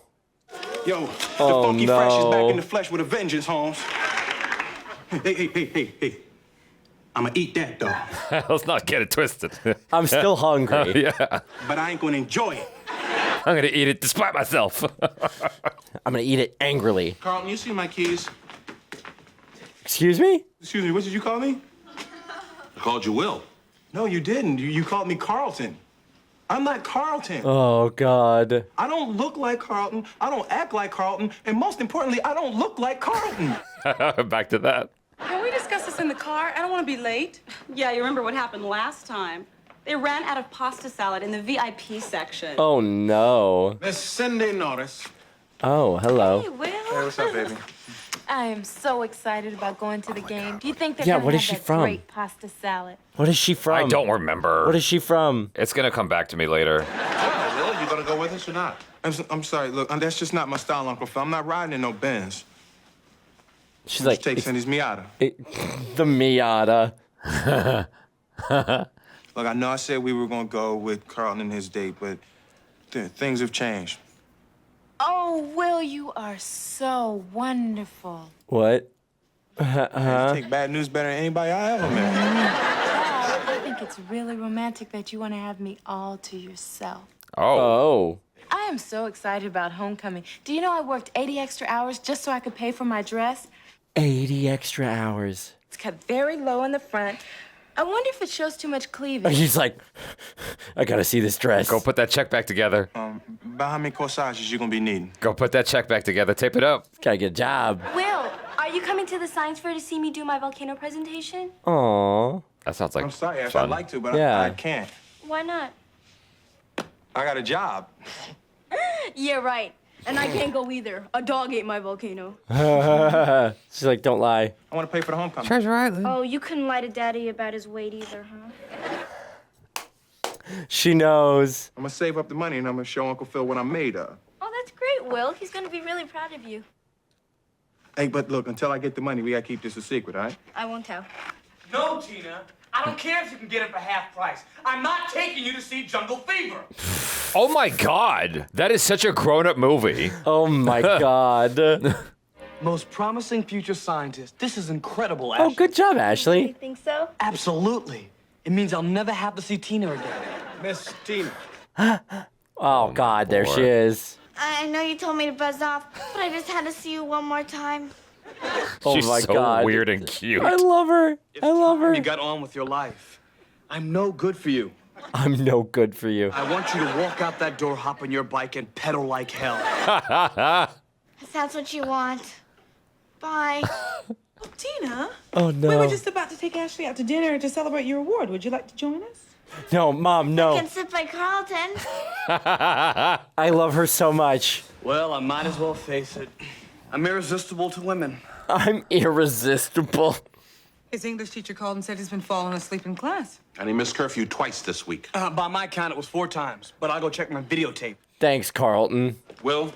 Yo, the Funky Fresh is back in the flesh with a vengeance, Holmes. Hey. I'ma eat that, though. Let's not get it twisted. I'm still hungry. Yeah. But I ain't gonna enjoy it. I'm gonna eat it despite myself. I'm gonna eat it angrily. Carlton, you see my keys? Excuse me? Excuse me, what did you call me? I called you Will. No, you didn't. You called me Carlton. I'm not Carlton. Oh, God. I don't look like Carlton. I don't act like Carlton. And most importantly, I don't look like Carlton. Back to that. Can we discuss this in the car? I don't want to be late. Yeah, you remember what happened last time. They ran out of pasta salad in the VIP section. Oh, no. Miss Cindy Norris. Oh, hello. Hey, Will. Hey, what's up, baby? I am so excited about going to the game. Do you think they're Yeah, gonna what have is she that from? great pasta salad? What is she from? I don't remember. What is she from? It's gonna come back to me later. Will, you gonna go with us or not? I'm sorry. Look, that's just not my style, Uncle Phil. I'm not riding in no Benz. She's like, Take Cindy's Miata. The Miata. Look, I know I said we were gonna go with Carlton and his date, but things have changed. Oh, Will, you are so wonderful. What? You take bad news better than anybody I ever met. I think it's really romantic that you want to have me all to yourself. Oh. I am so excited about homecoming. Do you know I worked 80 extra hours just so I could pay for my dress? 80 extra hours. It's cut very low in the front. I wonder if it shows too much cleavage. He's like, I gotta see this dress. Go put that check back together. About how many corsages you gonna be needing? Go put that check back together. Tape it up. Gotta get a job. Will, are you coming to the science fair to see me do my volcano presentation? Aw. That sounds like I'm sorry, Ash, fun. I'd like to, but Yeah. I can't. Why not? I got a job. Yeah, right. And I can't go either. A dog ate my volcano. She's like, don't lie. I want to pay for the homecoming. Treasure Island. Oh, you couldn't lie to Daddy about his weight either, huh? She knows. I'm gonna save up the money and I'm gonna show Uncle Phil what I'm made of. Oh, that's great, Will. He's gonna be really proud of you. Hey, but look, until I get the money, we gotta keep this a secret, all right? I won't tell. No, Tina. I don't care if you can get it for half price. I'm not taking you to see Jungle Fever. Oh my God. That is such a grown-up movie. Oh my God. Most promising future scientist. This is incredible, Oh, Ashley. good job, Ashley. You think so? Absolutely. It means I'll never have to see Tina again. Miss Tina. Oh God, there she is. I know you told me to buzz off, but I just had to see you one more time. Oh She's my so God. weird and cute. I love her. I love her. You got on with your life. I'm no good for you. I'm no good for you. I want you to walk out that door, hop on your bike, and pedal like hell. If that's what you want. Bye. Tina, Oh no. we were just about to take Ashley out to dinner to celebrate your award. Would you like to join us? No, Mom, I no. can sit by Carlton. I love her so much. Well, I might as well face it. I'm irresistible to women. I'm irresistible. His English teacher called and said he's been falling asleep in class. And he missed curfew twice this week. By my count, it was 4 times. But I'll go check my videotape. Thanks, Carlton. Will,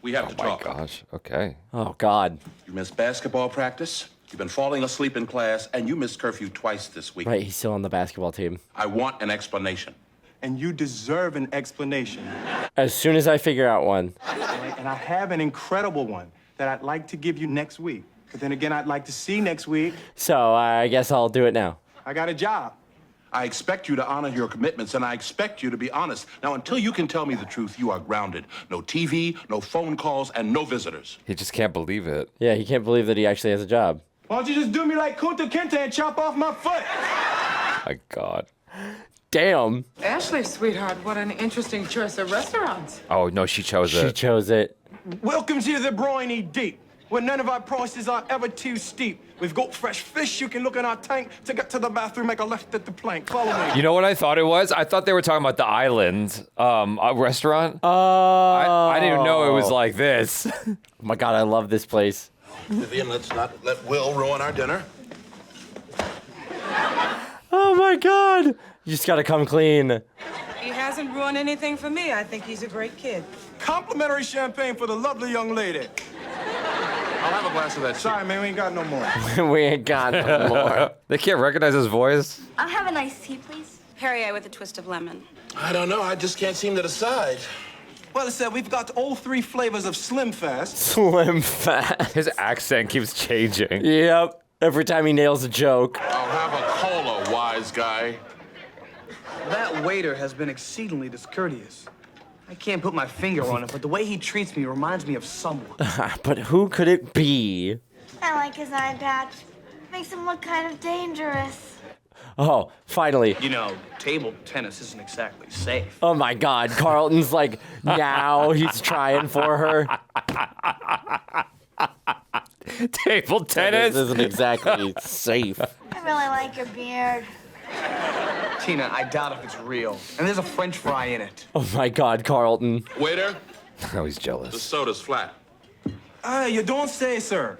we have to Oh my talk. gosh. Okay. Oh God. You missed basketball practice, you've been falling asleep in class, and you missed curfew twice this week. Right, he's still on the basketball team. I want an explanation. And you deserve an explanation. As soon as I figure out one. And I have an incredible one that I'd like to give you next week. But then again, I'd like to see next week. So I guess I'll do it now. I got a job. I expect you to honor your commitments, and I expect you to be honest. Now, until you can tell me the truth, you are grounded. No TV, no phone calls, and no visitors. He just can't believe it. Yeah, he can't believe that he actually has a job. Why don't you just do me like Kunta Kinte and chop off my foot? My God. Damn. Ashley, sweetheart, what an interesting choice of restaurants. Oh, no, she chose She it. chose it. Welcome to the Briny Deep, where none of our prices are ever too steep. We've got fresh fish, you can look in our tank. To get to the bathroom, make a left at the plank. Follow me. You know what I thought it was? I thought they were talking about the Island restaurant. Oh. I didn't even know it was like this. Oh my God, I love this place. Vivian, let's not let Will ruin our dinner. Oh my God. You just gotta come clean. He hasn't ruined anything for me. I think he's a great kid. Complimentary champagne for the lovely young lady. I'll have a glass of that. Sorry, man, we ain't got no more. We ain't got no more. They can't recognize his voice. I'll have an iced tea, please. Perrier with a twist of lemon. I don't know. I just can't seem to decide. Well, it said we've got all 3 flavors of Slim Fast. Slim Fast. His accent keeps changing. Yep. Every time he nails a joke. I'll have a cola, wise guy. That waiter has been exceedingly discourteous. I can't put my finger on it, but the way he treats me reminds me of someone. But who could it be? I like his eye patch. Makes him look kind of dangerous. Oh, finally. You know, table tennis isn't exactly safe. Oh my God, Carlton's like, now he's trying for her. Table tennis. This isn't exactly safe. I really like your beard. Tina, I doubt if it's real. And there's a French fry in it. Oh my God, Carlton. Waiter, Oh, he's the jealous. soda's flat. You don't say, sir.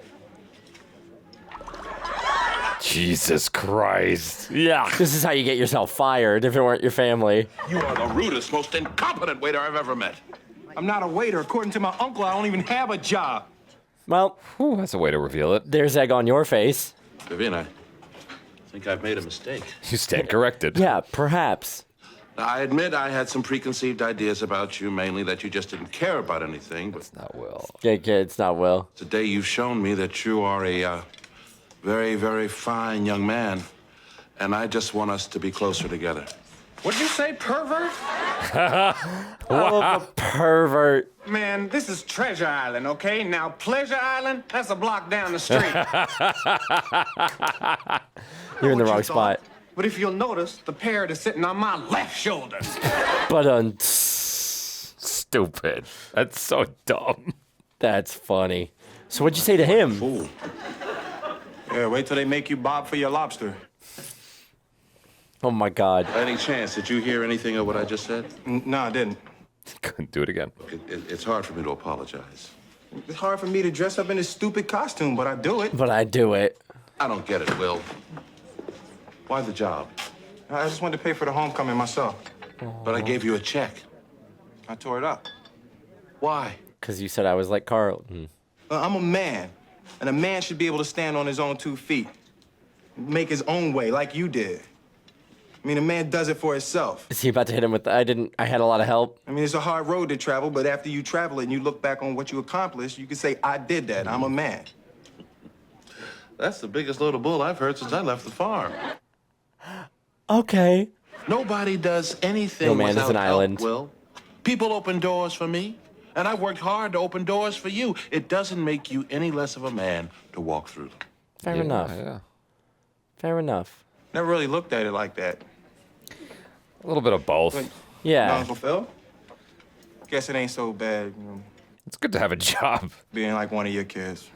Jesus Christ. Yeah. This is how you get yourself fired if it weren't your family. You are the rudest, most incompetent waiter I've ever met. I'm not a waiter. According to my uncle, I don't even have a job. Well, Whew, that's a way to reveal it. there's egg on your face. Vivian, I think I've made a mistake. You stand corrected. Yeah, perhaps. Now, I admit I had some preconceived ideas about you, mainly that you just didn't care about anything. But it's not Will. Yeah, it's not Will. Today you've shown me that you are a very, very fine young man, and I just want us to be closer together. What'd you say, pervert? Wow. Pervert. Man, this is Treasure Island, okay? Now, Pleasure Island, that's a block down the street. You're in the wrong spot. But if you'll notice, the parrot is sitting on my left shoulder. But stupid. That's so dumb. That's funny. So what'd you say to him? Ooh. Yeah, wait till they make you bob for your lobster. Oh my God. By any chance, did you hear anything of what I just said? No, I didn't. Couldn't do it again. It's hard for me to apologize. It's hard for me to dress up in this stupid costume, but I do it. But I do it. I don't get it, Will. Why the job? I just wanted to pay for the homecoming myself. But I gave you a check. I tore it up. Why? Because you said I was like Carlton. I'm a man, and a man should be able to stand on his own 2 feet. Make his own way, like you did. I mean, a man does it for himself. Is he about to hit him with I had a lot of help? I mean, it's a hard road to travel, but after you travel it and you look back on what you accomplished, you can say, I did that. I'm a man. That's the biggest load of bull I've heard since I left the farm. Okay. Nobody does anything No man is without an island. help, Will. People open doors for me, and I worked hard to open doors for you. It doesn't make you any less of a man to walk through them. Fair enough. Yeah. Fair enough. Never really looked at it like that. A little bit of both. But, Yeah. Uncle Phil? Guess it ain't so bad, you know, It's good to have a job. being like one of your kids.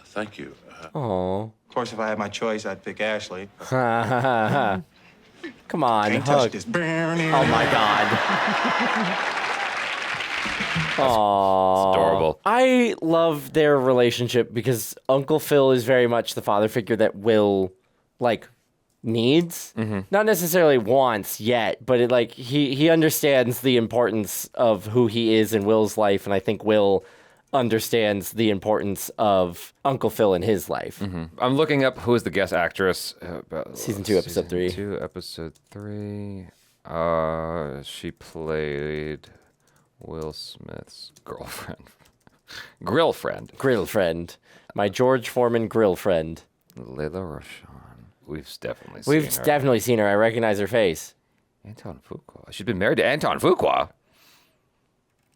Thank you. Oh. Of course, if I had my choice, I'd pick Ashley. Come on, Can't hug. touch this. Oh my God. Aww. adorable. I love their relationship because Uncle Phil is very much the father figure that Will, like, needs. Not necessarily wants yet, but it, he understands the importance of who he is in Will's life, and I think Will understands the importance of Uncle Phil in his life. I'm looking up who is the guest actress. Season 2, episode 3. Season 2, episode 3. She played Will Smith's girlfriend. Grillfriend. My George Foreman grillfriend. Layla Roshan. We've definitely seen We've her. definitely seen her. I recognize her face. Anton Fuqua. She's been married to Anton Fuqua.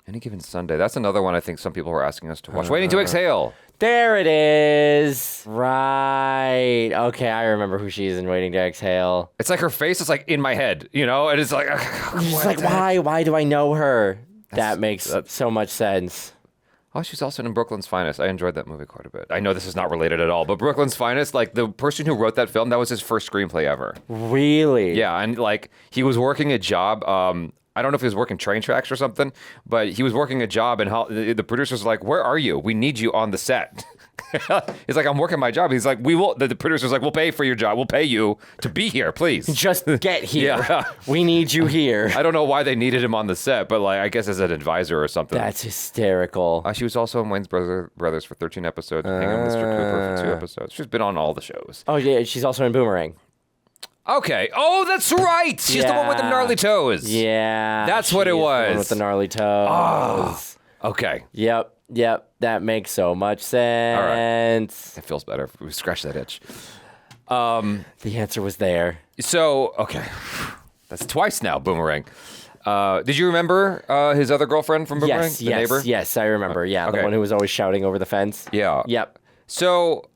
Any Given Sunday. That's another one I think some people were asking us to watch. Waiting to Exhale. There it is. Right. Okay, I remember who she is in Waiting to Exhale. It's like her face is like in my head, you know? And it's like, It's like, why do I know her? That makes so much sense. Oh, she's also in Brooklyn's Finest. I enjoyed that movie quite a bit. I know this is not related at all, but Brooklyn's Finest, like the person who wrote that film, that was his first screenplay ever. Really? Yeah, and like he was working a job. I don't know if he was working train tracks or something, but he was working a job, and the producers were like, "Where are you? We need you on the set." He's like, "I'm working my job." He's like, "We will." The producer's like, "We'll pay for your job. We'll pay you to be here, please. Just get here. Yeah. We need you here." I don't know why they needed him on the set, but like, I guess as an advisor or something. That's hysterical. She was also in Wayne's Brothers for 13 episodes, Hanging with Mr. Cooper for 2 episodes. She's been on all the shows. Oh yeah, she's also in Boomerang. Okay. Oh, that's right. She's the one with the gnarly toes. Yeah. That's what it she is the was. one with the gnarly toes. Oh, okay. Yep. That makes so much sense. It feels better if we scratch that itch. The answer was there. So, okay. That's twice now, Boomerang. Did you remember his other girlfriend from Boomerang? The neighbor? Yes, I remember. Yeah, Okay. the one who was always shouting over the fence. Yeah. Yep. So,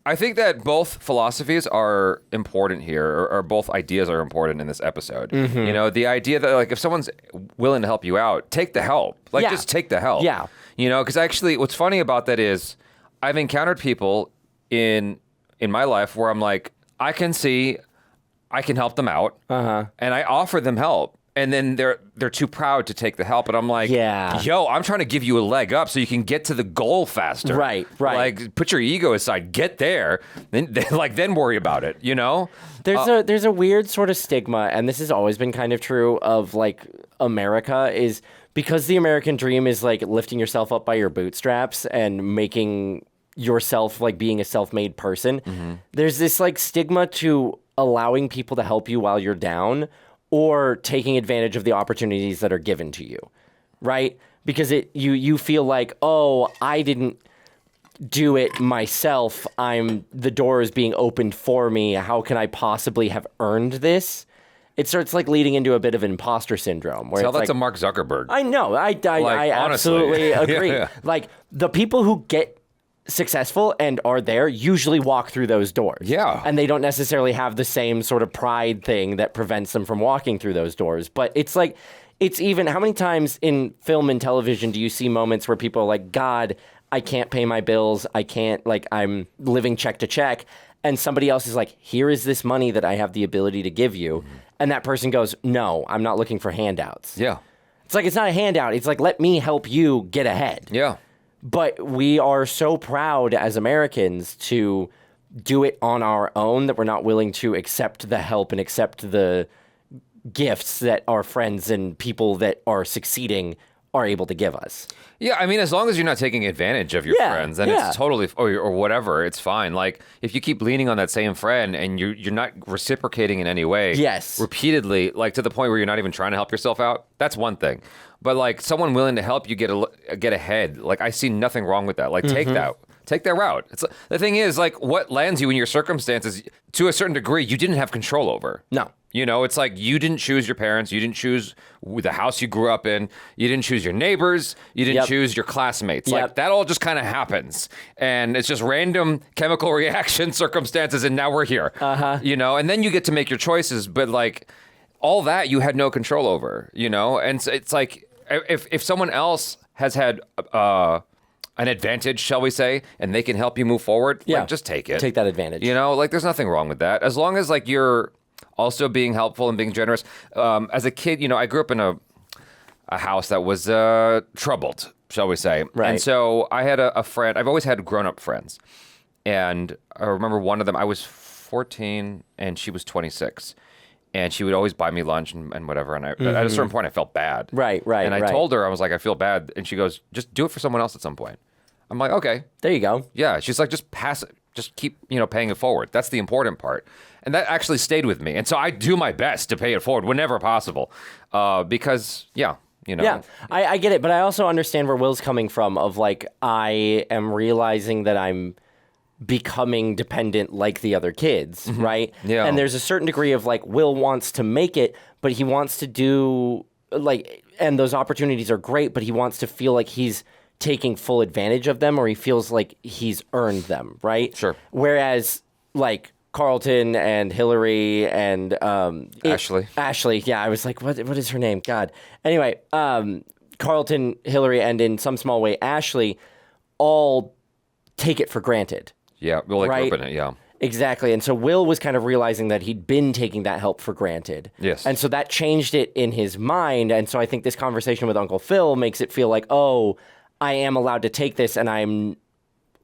I think that both philosophies are important here, or both ideas are important in this episode. Mhm. You know, the idea that, like, if someone's willing to help you out, take the help. Like, Yeah. just take the help. Yeah. You know, because actually, what's funny about that is I've encountered people in my life where I'm like, I can see I can help them out, and I offer them help. And then they're too proud to take the help, and I'm like, yo, I'm trying to give you a leg up so you can get to the goal faster. Right. Like, put your ego aside, get there, then worry about it. You know, There's a weird sort of stigma, and this has always been kind of true of like America, is because the American dream is like lifting yourself up by your bootstraps and making yourself like being a self-made person. There's this like stigma to allowing people to help you while you're down or taking advantage of the opportunities that are given to you, right? Because you feel like, oh, I didn't do it myself. The door is being opened for me. How can I possibly have earned this? It starts like leading into a bit of imposter syndrome. Where Tell it's that like, to Mark Zuckerberg. I know. I absolutely agree. Yeah. Like the people who get successful and are there usually walk through those doors. Yeah. And they don't necessarily have the same sort of pride thing that prevents them from walking through those doors. But it's like, it's even, how many times in film and television do you see moments where people are like, God, I can't pay my bills. I can't, like, I'm living check to check. And somebody else is like, here is this money that I have the ability to give you. Mm-hmm. And that person goes, no, I'm not looking for handouts. Yeah. It's like, it's not a handout. It's like, let me help you get ahead. Yeah. But we are so proud as Americans to do it on our own that we're not willing to accept the help and accept the gifts that our friends and people that are succeeding are able to give us. Yeah, I mean, as long as you're not taking advantage of your friends, then it's totally, or whatever, it's fine. Like, if you keep leaning on that same friend and you're not reciprocating in any way, repeatedly, like to the point where you're not even trying to help yourself out, that's one thing. But like someone willing to help you get ahead, like I see nothing wrong with that. Like take that route. It's the thing is, like, what lands you in your circumstances to a certain degree you didn't have control over. No. You know, it's like you didn't choose your parents. You didn't choose the house you grew up in. You didn't choose your neighbors. You didn't choose your classmates. Like, that all just kind of happens. And it's just random chemical reaction circumstances, and now we're here. You know, and then you get to make your choices. But, like, all that you had no control over, you know? And it's like if someone else has had an advantage, shall we say, and they can help you move forward, like, just take it. Take that advantage. You know, like, there's nothing wrong with that. As long as, like, you're also being helpful and being generous. As a kid, you know, I grew up in a house that was troubled, shall we say. Right. And so I had a friend. I've always had grown-up friends. And I remember one of them, I was 14 and she was 26. And she would always buy me lunch and whatever. And at a certain point, I felt bad. Right. And I told her, I was like, I feel bad. And she goes, just do it for someone else at some point. I'm like, okay. There you go. Yeah. She's like, just pass it. Just keep, you know, paying it forward. That's the important part. And that actually stayed with me. And so I do my best to pay it forward whenever possible. Because, you know. Yeah, I get it. But I also understand where Will's coming from of, like, I am realizing that I'm becoming dependent like the other kids, right? Yeah. And there's a certain degree of, like, Will wants to make it, but he wants to do, like, and those opportunities are great, but he wants to feel like he's taking full advantage of them, or he feels like he's earned them, right? Sure. Whereas, like, Carlton and Hilary and Ashley. Yeah, I was like, what is her name? God. Anyway, Carlton, Hilary, and in some small way, Ashley, all take it for granted. Yeah, we'll like right? open it, yeah. Exactly. And so Will was kind of realizing that he'd been taking that help for granted. Yes. And so that changed it in his mind. And so I think this conversation with Uncle Phil makes it feel like, oh, I am allowed to take this, and I'm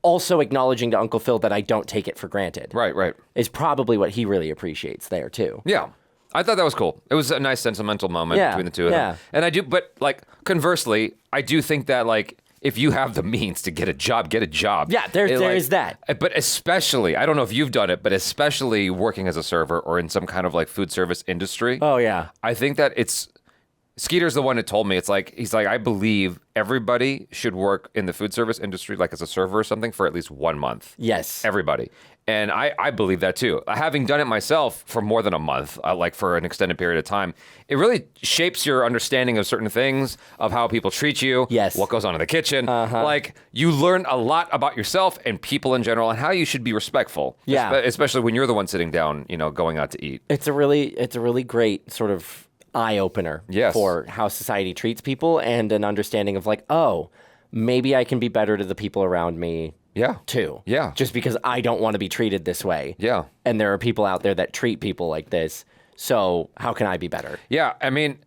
also acknowledging to Uncle Phil that I don't take it for granted. Right. Is probably what he really appreciates there, too. Yeah. I thought that was cool. It was a nice sentimental moment between the two of them. And I do, but, like, conversely, I do think that, like, if you have the means to get a job, get a job. Yeah, there is that. But especially, I don't know if you've done it, but especially working as a server or in some kind of, like, food service industry. Oh, yeah. I think that Skeeter's the one that told me, he's like, I believe everybody should work in the food service industry, like as a server or something, for at least 1 month. Yes. Everybody. And I believe that too. Having done it myself for more than a month, like for an extended period of time, it really shapes your understanding of certain things, of how people treat you, what goes on in the kitchen. Like, you learn a lot about yourself and people in general and how you should be respectful. Yeah. Especially when you're the one sitting down, you know, going out to eat. It's a really great sort of eye-opener for how society treats people, and an understanding of, like, oh, maybe I can be better to the people around me too. Yeah. Just because I don't want to be treated this way. Yeah. And there are people out there that treat people like this. So how can I be better? Yeah. I mean,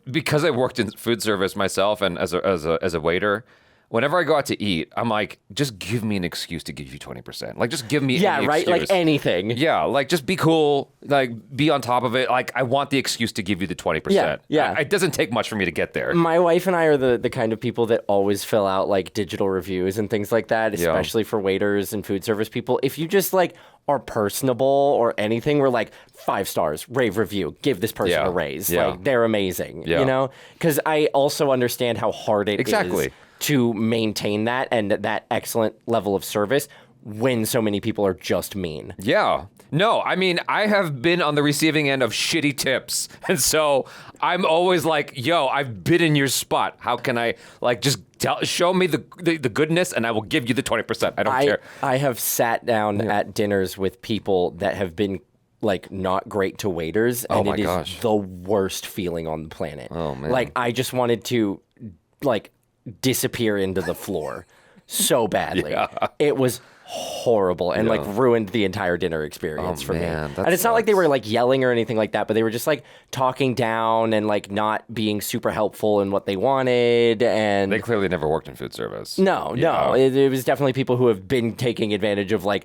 because I worked in food service myself and as a waiter, whenever I go out to eat, I'm like, just give me an excuse to give you 20%. Like, just give me any right? excuse. Like anything. Yeah, like just be cool, like be on top of it. Like I want the excuse to give you the 20%. Yeah. It doesn't take much for me to get there. My wife and I are the kind of people that always fill out like digital reviews and things like that, especially for waiters and food service people. If you just like are personable or anything, we're like 5 stars, rave review, give this person a raise. Like they're amazing, you know? Because I also understand how hard it is to maintain that and that excellent level of service when so many people are just mean. Yeah. No, I mean, I have been on the receiving end of shitty tips. And so I'm always like, yo, I've been in your spot. How can I, like, just show me the goodness and I will give you the 20%. I don't care. I have sat down at dinners with people that have been like not great to waiters. And it is the worst feeling on the planet. Oh, man. Like, I just wanted to, like, disappear into the floor so badly. It was horrible and like ruined the entire dinner experience for me. And it's not like they were like yelling or anything like that, but they were just like talking down and like not being super helpful in what they wanted. And they clearly never worked in food service. No. It was definitely people who have been taking advantage of like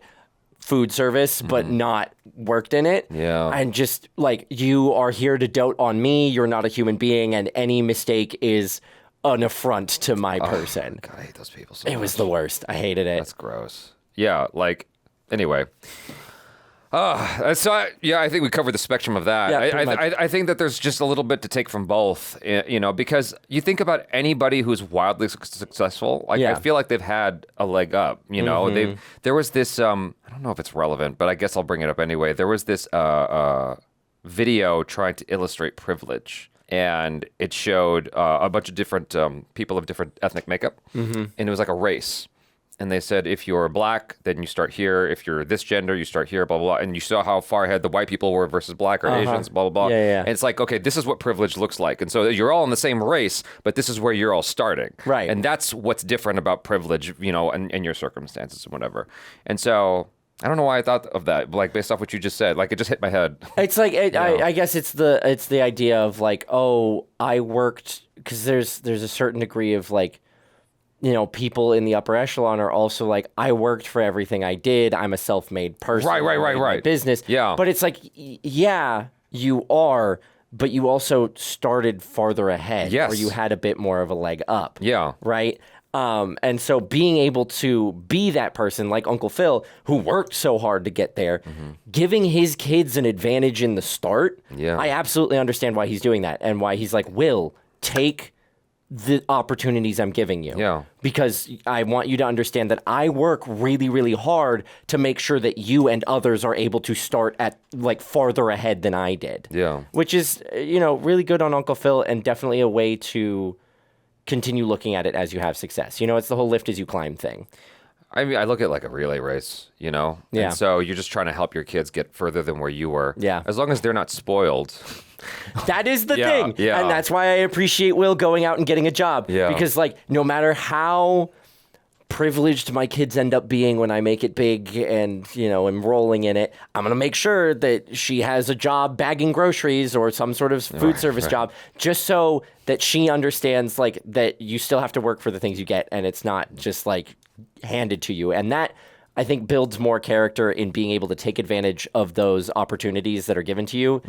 food service, but not worked in it. Yeah. And just like, you are here to dote on me. You're not a human being, and any mistake is an affront to my person. God, I hate those people so much. It was the worst. I hated it. That's gross. Yeah, like, anyway. So, I think we covered the spectrum of that. Yeah, I think that there's just a little bit to take from both, you know, because you think about anybody who's wildly successful, like, I feel like they've had a leg up, you know. There was this, I don't know if it's relevant, but I guess I'll bring it up anyway. There was this video trying to illustrate privilege. And it showed a bunch of different people of different ethnic makeup. And it was like a race. And they said, if you're black, then you start here. If you're this gender, you start here, blah, blah, blah. And you saw how far ahead the white people were versus black or Asians, blah, blah, blah. And it's like, okay, this is what privilege looks like. And so you're all in the same race, but this is where you're all starting. Right. And that's what's different about privilege, you know, and your circumstances and whatever. And so I don't know why I thought of that, like based off what you just said. Like it just hit my head. It's like I guess it's the idea of like, oh, I worked, because there's a certain degree of like, you know, people in the upper echelon are also like, I worked for everything I did. I'm a self-made person. Right. Business. Yeah. But it's like, yeah, you are, but you also started farther ahead. Yes. Or you had a bit more of a leg up. Yeah. Right. And so being able to be that person like Uncle Phil, who worked so hard to get there, giving his kids an advantage in the start, I absolutely understand why he's doing that and why he's like, Will, take the opportunities I'm giving you. Yeah. Because I want you to understand that I work really, really hard to make sure that you and others are able to start at like farther ahead than I did. Yeah. Which is, you know, really good on Uncle Phil and definitely a way to continue looking at it as you have success. You know, it's the whole lift as you climb thing. I mean, I look at like a relay race, you know? Yeah. And so you're just trying to help your kids get further than where you were. Yeah. As long as they're not spoiled. That is the thing. Yeah. And that's why I appreciate Will going out and getting a job. Yeah. Because like, no matter how privileged my kids end up being when I make it big and, you know, am rolling in it, I'm going to make sure that she has a job bagging groceries or some sort of food service job, just so that she understands like that you still have to work for the things you get and it's not just like handed to you. And that, I think, builds more character in being able to take advantage of those opportunities that are given to you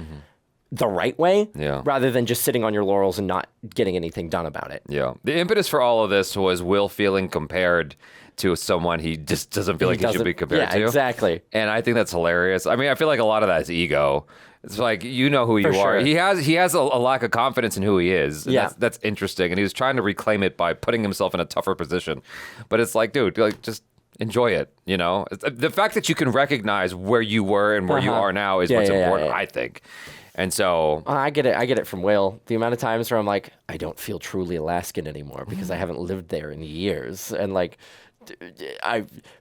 the right way, rather than just sitting on your laurels and not getting anything done about it. Yeah. The impetus for all of this was Will feeling compared to someone he just doesn't feel like he should be compared to. Yeah, exactly. And I think that's hilarious. I mean, I feel like a lot of that is ego. It's like, you know who you are. He has a lack of confidence in who he is. And that's interesting. And he was trying to reclaim it by putting himself in a tougher position. But it's like, dude, like just enjoy it, you know? The fact that you can recognize where you were and where you are now is what's important, I think. And so I get it from Will. The amount of times where I'm like, I don't feel truly Alaskan anymore because I haven't lived there in years. And like,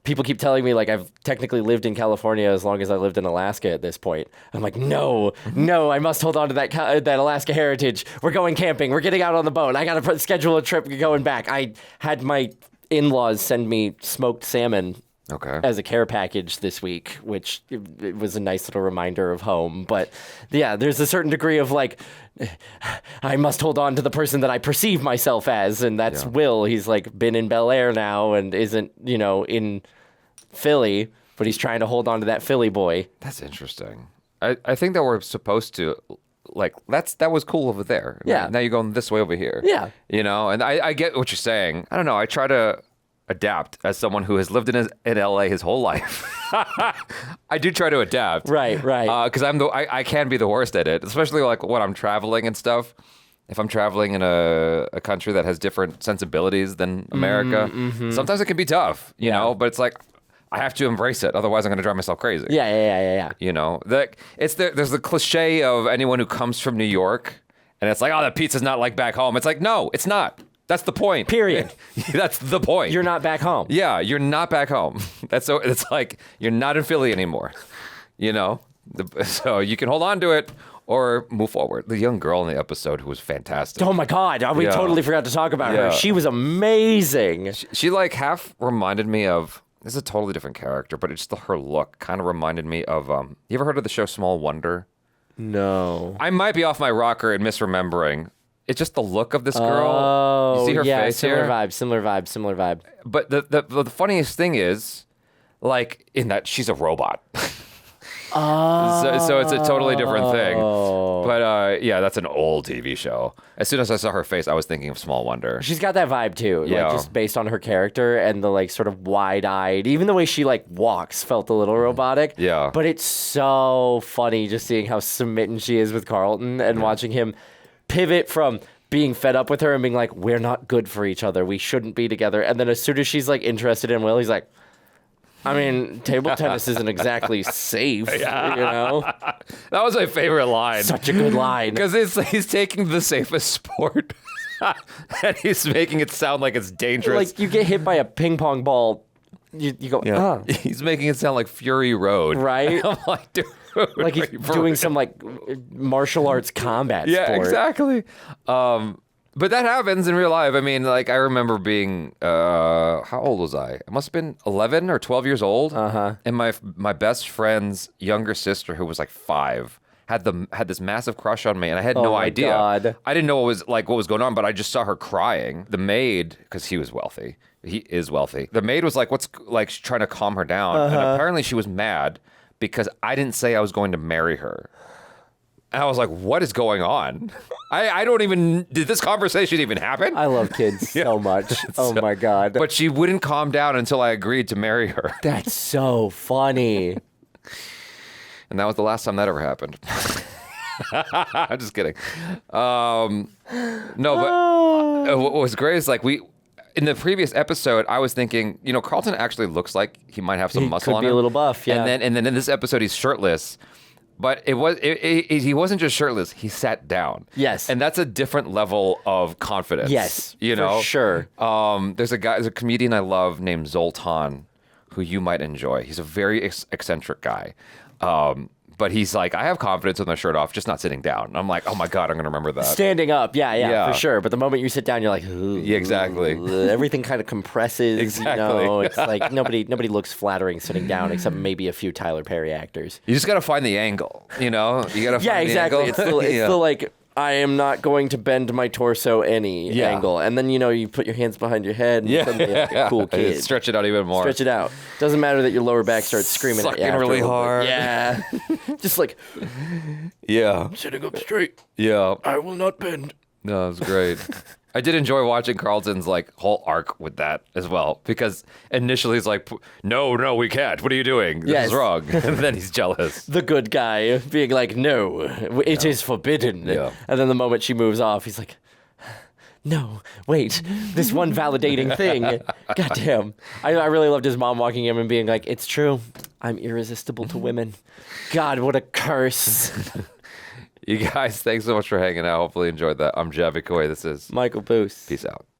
people keep telling me like I've technically lived in California as long as I lived in Alaska at this point. I'm like, no, I must hold on to that Alaska heritage. We're going camping. We're getting out on the boat. I got to schedule a trip going back. I had my in-laws send me smoked salmon Okay. as a care package this week, which it was a nice little reminder of home. But yeah, there's a certain degree of like, I must hold on to the person that I perceive myself as, and that's Will. He's like been in Bel-Air now and isn't, in Philly, but he's trying to hold on to that Philly boy. That's interesting. I think that we're supposed to, like, that was cool over there. Yeah. Now you're going this way over here. Yeah. And I get what you're saying. I don't know. I try to adapt as someone who has lived in LA his whole life. I do try to adapt. Right. Because I can be the worst at it, especially like when I'm traveling and stuff. If I'm traveling in a country that has different sensibilities than America, sometimes it can be tough, you know, but it's like, I have to embrace it. Otherwise, I'm going to drive myself crazy. Yeah. There's the cliche of anyone who comes from New York and it's like, oh, the pizza's not like back home. It's like, no, it's not. That's the point. Period. That's the point. You're not back home. Yeah, you're not back home. It's like you're not in Philly anymore. So you can hold on to it or move forward. The young girl in the episode who was fantastic. Oh my God, we totally forgot to talk about her. She was amazing. She like half reminded me of. This is a totally different character, but it's her look kind of reminded me of. You ever heard of the show Small Wonder? No. I might be off my rocker and misremembering. It's just the look of this girl. Oh, you see her face similar here? Similar vibe. But the funniest thing is, like, in that she's a robot. So it's a totally different thing. But that's an old TV show. As soon as I saw her face, I was thinking of Small Wonder. She's got that vibe too, like just based on her character and the like sort of wide-eyed, even the way she like walks felt a little robotic. Yeah. But it's so funny just seeing how smitten she is with Carlton and watching him pivot from being fed up with her and being like, we're not good for each other. We shouldn't be together. And then as soon as she's like interested in Will, he's like, I mean, table tennis isn't exactly safe, That was my favorite line. Such a good line. Because he's taking the safest sport and he's making it sound like it's dangerous. Like, you get hit by a ping pong ball, you go, oh. He's making it sound like Fury Road. Right? I'm like, dude. Like he's doing some, like, martial arts combat sport. Yeah, exactly. But that happens in real life. I mean, like, I remember being, how old was I? I must have been 11 or 12 years old. Uh-huh. And my best friend's younger sister, who was like 5, had this massive crush on me, and I had no idea. God. I didn't know what was going on, but I just saw her crying. The maid, because he is wealthy. The maid was like, trying to calm her down. And apparently she was mad because I didn't say I was going to marry her. And I was like, what is going on? Did this conversation even happen? I love kids so much. Oh my God. But she wouldn't calm down until I agreed to marry her. That's so funny. And that was the last time that ever happened. I'm just kidding. No, but what was great is like in the previous episode, I was thinking, Carlton actually looks like he might have some muscle on him. Could be a little buff, yeah. And then in this episode, he's shirtless. But he wasn't just shirtless. He sat down. Yes. And that's a different level of confidence. Yes, for sure. There's a comedian I love named Zoltan, who you might enjoy. He's a very eccentric guy. But he's like, I have confidence with my shirt off, just not sitting down. And I'm like, oh my God, I'm going to remember that. Standing up, yeah, for sure. But the moment you sit down, you're like, ooh, yeah, exactly. Everything kind of compresses. Exactly. It's like nobody looks flattering sitting down, except maybe a few Tyler Perry actors. You just got to find the angle, You got to find the exactly. angle. It's the like, I am not going to bend my torso any angle. And then, you put your hands behind your head and suddenly you're like a cool kid. Stretch it out even more. Stretch it out. Doesn't matter that your lower back starts screaming at you. Sucking really hard. Yeah. Just like, sitting up straight. Yeah. I will not bend. No, it was great. I did enjoy watching Carlton's like whole arc with that as well, because initially he's like, no, we can't. What are you doing? This is wrong. And then he's jealous. The good guy being like, no, it is forbidden. Yeah. And then the moment she moves off, he's like, no, wait, this one validating thing. Goddamn. I really loved his mom walking him and being like, it's true. I'm irresistible to women. God, what a curse. You guys, thanks so much for hanging out. Hopefully you enjoyed that. I'm Jaby Koay. This is Michael Booth. Peace out.